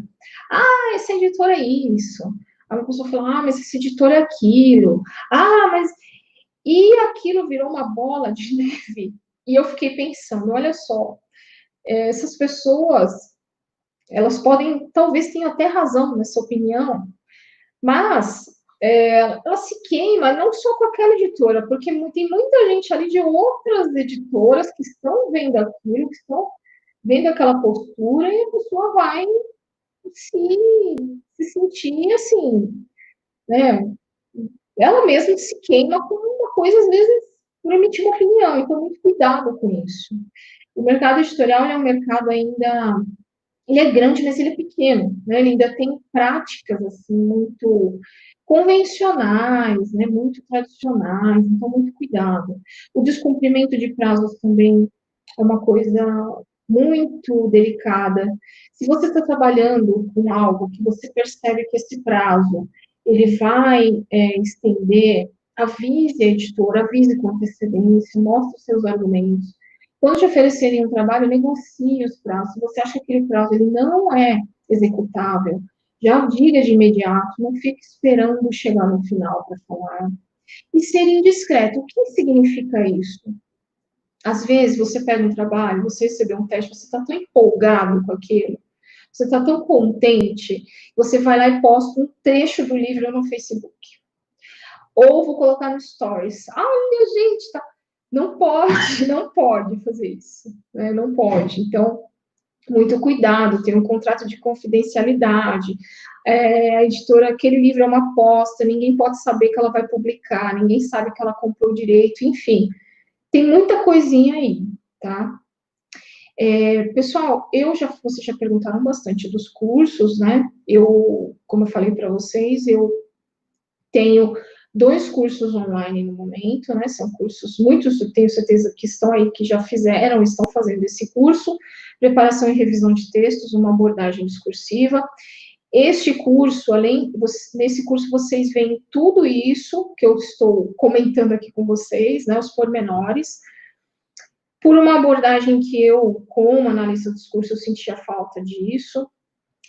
Ah, essa editora é isso. Aí uma pessoa fala, mas esse editor é aquilo. Mas... E aquilo virou uma bola de neve. E eu fiquei pensando, olha só, essas pessoas, elas podem, talvez tenham até razão nessa opinião, mas ela se queima não só com aquela editora, porque tem muita gente ali de outras editoras que estão vendo aquilo, que estão vendo aquela postura, e a pessoa vai se sentir assim, né? Ela mesma se queima com uma coisa, às vezes, por emitir uma opinião, então muito cuidado com isso. O mercado editorial é um mercado ainda, ele é grande, mas ele é pequeno, né? Ele ainda tem práticas, assim, muito convencionais, né? Muito tradicionais, então muito cuidado. O descumprimento de prazos também é uma coisa muito delicada. Se você está trabalhando com algo que você percebe que esse prazo ele vai estender, avise a editora, avise com antecedência, mostre os seus argumentos. Quando te oferecerem um trabalho, negocie os prazos. Se você acha que aquele prazo ele não é executável, já diga de imediato, não fique esperando chegar no final para falar. E ser indiscreto. O que significa isso? Às vezes, você pega um trabalho, você recebeu um teste, você está tão empolgado com aquilo, você está tão contente, você vai lá e posta um trecho do livro no Facebook. Ou vou colocar no Stories. Minha gente, tá... Não pode fazer isso. Né? Não pode. Então, muito cuidado, ter um contrato de confidencialidade. A editora, aquele livro é uma aposta, ninguém pode saber que ela vai publicar, ninguém sabe que ela comprou o direito, enfim. Tem muita coisinha aí, tá? Pessoal, vocês já perguntaram bastante dos cursos, né? Como eu falei para vocês, eu tenho 2 cursos online no momento, né? São cursos, muitos eu tenho certeza que estão aí, que já fizeram, estão fazendo esse curso, preparação e revisão de textos, uma abordagem discursiva. Este curso, nesse curso vocês veem tudo isso que eu estou comentando aqui com vocês, né? Os pormenores. Por uma abordagem que eu, como analista do discurso, eu sentia falta disso.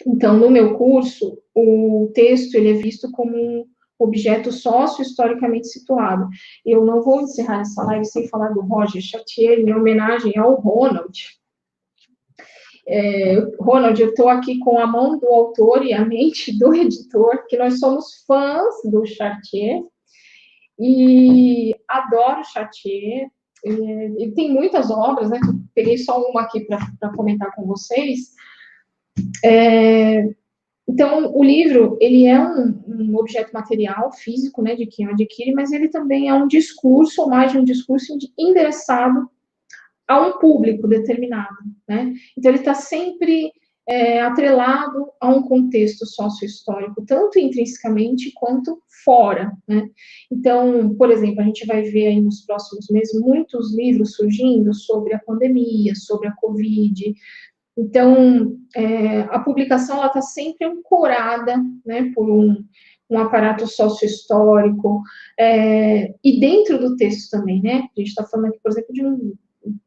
Então, no meu curso, o texto ele é visto como um objeto sócio-historicamente situado. Eu não vou encerrar essa live sem falar do Roger Chartier, em homenagem ao Ronald. Ronald, eu estou aqui com a mão do autor e a mente do editor, que nós somos fãs do Chartier, e adoro Chartier. Ele tem muitas obras, né? Peguei só uma aqui para comentar com vocês. Então, o livro, ele é um objeto material, físico, né, de quem o adquire, mas ele também é um discurso, ou mais de um discurso endereçado a um público determinado, né? Então, ele está sempre atrelado a um contexto sócio-histórico, tanto intrinsecamente quanto fora, né? Então, por exemplo, a gente vai ver aí nos próximos meses muitos livros surgindo sobre a pandemia, sobre a Covid. Então, a publicação está sempre ancorada, né, por um aparato sócio-histórico, e dentro do texto também, né? A gente está falando aqui, por exemplo, de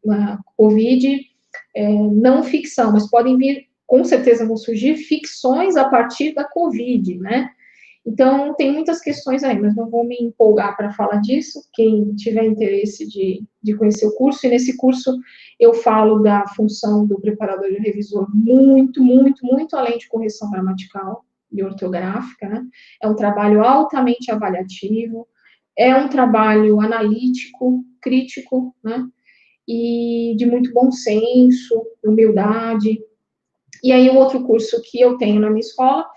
uma Covid não ficção, mas podem vir, com certeza vão surgir ficções a partir da Covid, né? Então, tem muitas questões aí, mas não vou me empolgar para falar disso. Quem tiver interesse de conhecer o curso, e nesse curso eu falo da função do preparador e revisor muito, muito, muito além de correção gramatical e ortográfica, né? É um trabalho altamente avaliativo, é um trabalho analítico, crítico, né? E de muito bom senso, humildade. E aí, o outro curso que eu tenho na minha escola,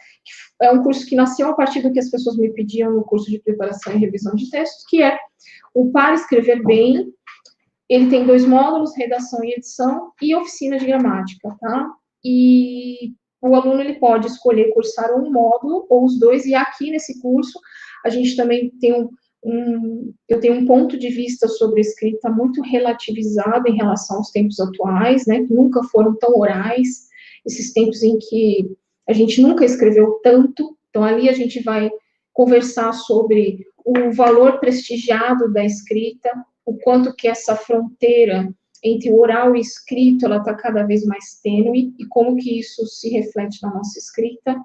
é um curso que nasceu a partir do que as pessoas me pediam no curso de preparação e revisão de textos, que é o Para Escrever Bem. Ele tem 2 módulos, redação e edição, e oficina de gramática, tá? E o aluno, ele pode escolher cursar um módulo ou os 2, e aqui nesse curso, a gente também tem eu tenho um ponto de vista sobre a escrita muito relativizado em relação aos tempos atuais, né, que nunca foram tão orais, esses tempos em que a gente nunca escreveu tanto. Então, ali a gente vai conversar sobre o valor prestigiado da escrita, o quanto que essa fronteira entre o oral e escrito, ela está cada vez mais tênue, e como que isso se reflete na nossa escrita.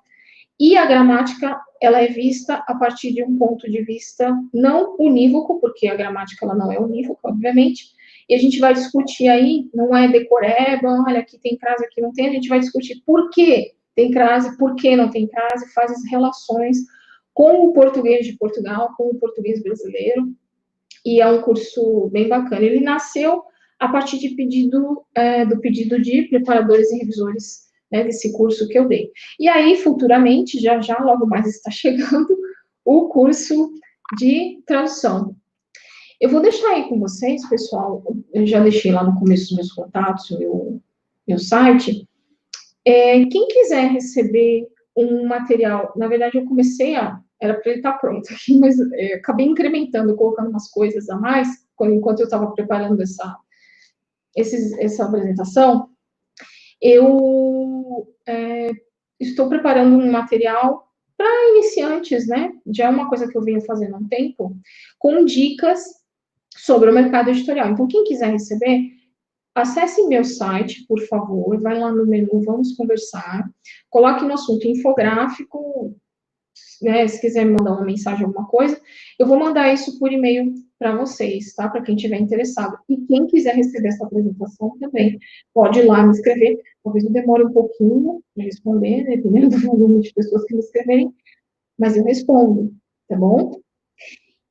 E a gramática, ela é vista a partir de um ponto de vista não unívoco, porque a gramática ela não é unívoca, obviamente, e a gente vai discutir aí, não é decoreba, olha, aqui tem crase, aqui não tem, a gente vai discutir por que tem crase, por que não tem crase, faz as relações com o português de Portugal, com o português brasileiro, e é um curso bem bacana. Ele nasceu a partir de do pedido de preparadores e revisores, né, desse curso que eu dei. E aí, futuramente, já logo mais está chegando, o curso de tradução. Eu vou deixar aí com vocês, pessoal, eu já deixei lá no começo dos meus contatos, meu site. Quem quiser receber um material, na verdade eu comecei era para ele estar pronto aqui, mas acabei incrementando, colocando umas coisas a mais, enquanto eu estava preparando essa apresentação, eu estou preparando um material para iniciantes, né? Já é uma coisa que eu venho fazendo há um tempo, com dicas sobre o mercado editorial. Então, quem quiser receber, acesse meu site, por favor, vai lá no menu Vamos Conversar, coloque no assunto infográfico, né, se quiser me mandar uma mensagem, alguma coisa, eu vou mandar isso por e-mail para vocês, tá? Para quem estiver interessado. E quem quiser receber essa apresentação também, pode ir lá me escrever. Talvez eu demore um pouquinho para responder, né, dependendo do volume de pessoas que me escreverem, mas eu respondo, tá bom?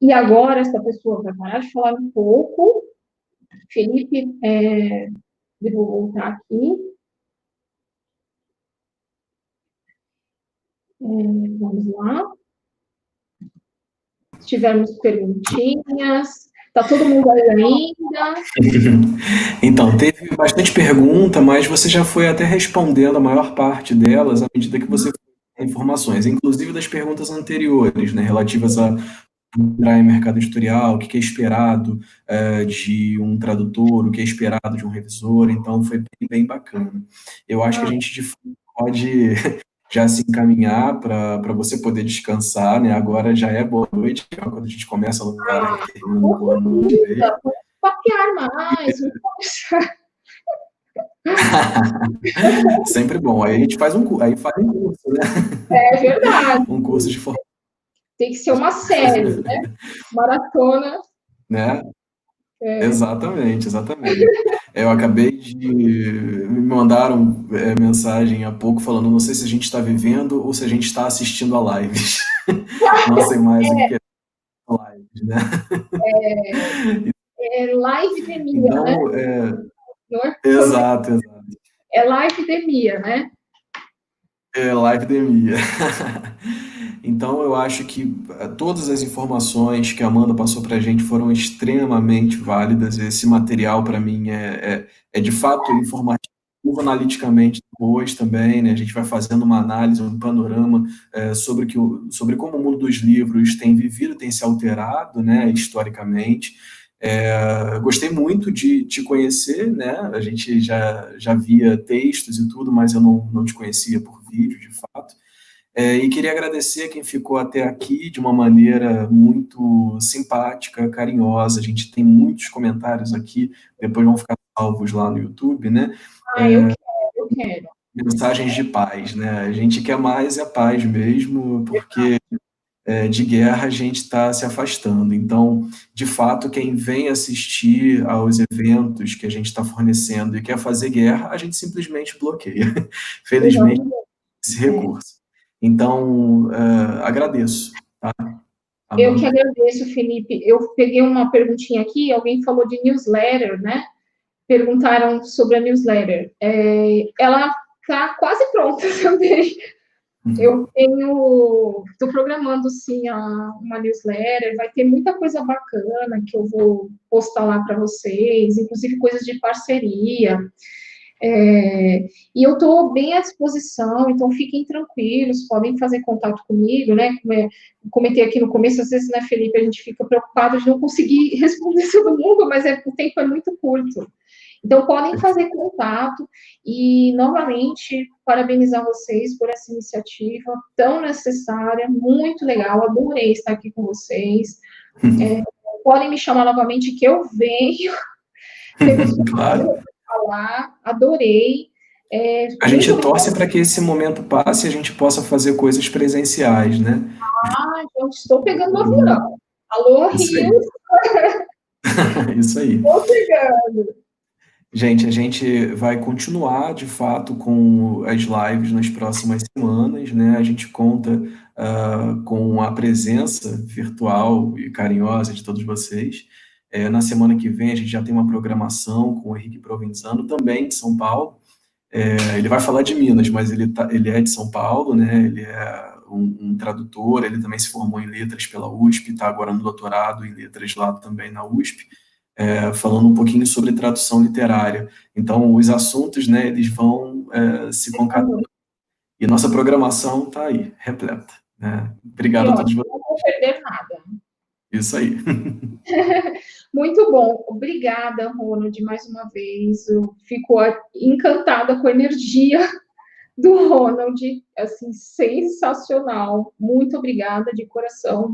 E agora, essa pessoa vai parar de falar um pouco. Felipe, eu vou voltar aqui. Vamos lá. Se tivermos perguntinhas, tá todo mundo aí ainda? Então, teve bastante pergunta, mas você já foi até respondendo a maior parte delas à medida que você foi informações, inclusive das perguntas anteriores, né, relativas a entrar em mercado editorial, o que é esperado de um tradutor, o que é esperado de um revisor, então foi bem bacana. Eu acho que a gente de fato pode já se encaminhar para você poder descansar, né? Agora já é boa noite, quando a gente começa no horário e termina no boa noite mesmo. Vamos papear mais, vamos conversar. Sempre bom. Aí a gente faz um curso, né? É verdade. Um curso de formação. Tem que ser uma série, né? Maratona. Né? Exatamente. Eu acabei de me mandaram mensagem há pouco falando, não sei se a gente está vivendo ou se a gente está assistindo a lives. Não sei mais o que é lives, né? Live-demia, Então, né? exato. É live-demia, né? É live-demia. Então, eu acho que todas as informações que a Amanda passou para a gente foram extremamente válidas. Esse material, para mim, é de fato informativo analiticamente depois também, né? A gente vai fazendo uma análise, um panorama sobre como o mundo dos livros tem vivido, tem se alterado, né, historicamente. Gostei muito de te conhecer, né? A gente já via textos e tudo, mas eu não te conhecia por vídeo, de fato. E queria agradecer a quem ficou até aqui de uma maneira muito simpática, carinhosa. A gente tem muitos comentários aqui, depois vão ficar salvos lá no YouTube, né? Eu quero. Mensagens de paz, né? A gente quer mais paz mesmo, porque de guerra a gente está se afastando. Então, de fato, quem vem assistir aos eventos que a gente está fornecendo e quer fazer guerra, a gente simplesmente bloqueia. Felizmente, esse recurso. Então, agradeço. Tá? Eu que agradeço, Felipe. Eu peguei uma perguntinha aqui, alguém falou de newsletter, né? Perguntaram sobre a newsletter. Ela está quase pronta também. Eu estou programando, sim, uma newsletter, vai ter muita coisa bacana que eu vou postar lá para vocês, inclusive coisas de parceria. E eu estou bem à disposição, então fiquem tranquilos, podem fazer contato comigo, né? Como eu comentei aqui no começo, às vezes, né, Felipe, a gente fica preocupado de não conseguir responder todo mundo, mas o tempo é muito curto. Então, podem fazer contato e, novamente, parabenizar vocês por essa iniciativa tão necessária, muito legal, adorei estar aqui com vocês. Podem me chamar novamente que eu venho. Claro. Falar, adorei. A gente Muito torce para que esse momento passe e a gente possa fazer coisas presenciais, né? eu estou pegando um avião. Alô, Isso Rio, aí. Isso aí. estou pegando. Gente, a gente vai continuar, de fato, com as lives nas próximas semanas, né? A gente conta com a presença virtual e carinhosa de todos vocês. Na semana que vem, a gente já tem uma programação com o Henrique Provenzano, também de São Paulo. Ele vai falar de Minas, mas ele é de São Paulo, né? Ele é um tradutor, ele também se formou em letras pela USP, está agora no doutorado em letras lá também na USP, falando um pouquinho sobre tradução literária. Então, os assuntos, né, eles vão se concatenando. E nossa programação está aí, repleta. Né? Obrigado E a olha, todos vocês. não vou perder nada. Isso aí. Muito bom. Obrigada, Ronald, mais uma vez. Eu fico encantada com a energia do Ronald, assim, sensacional. Muito obrigada de coração.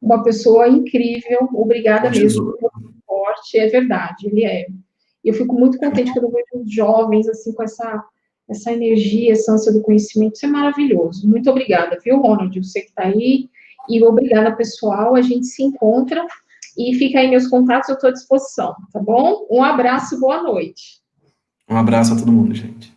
Uma pessoa incrível. Obrigada mesmo Tesouro. pelo suporte. É verdade, ele é. Eu fico muito contente quando eu vejo os jovens, assim, com essa energia, essa ânsia do conhecimento. Isso é maravilhoso. Muito obrigada, viu, Ronald? Você que está aí. E obrigada, pessoal. A gente se encontra. E fica aí meus contatos, eu estou à disposição, tá bom? Um abraço, boa noite. Um abraço a todo mundo, gente.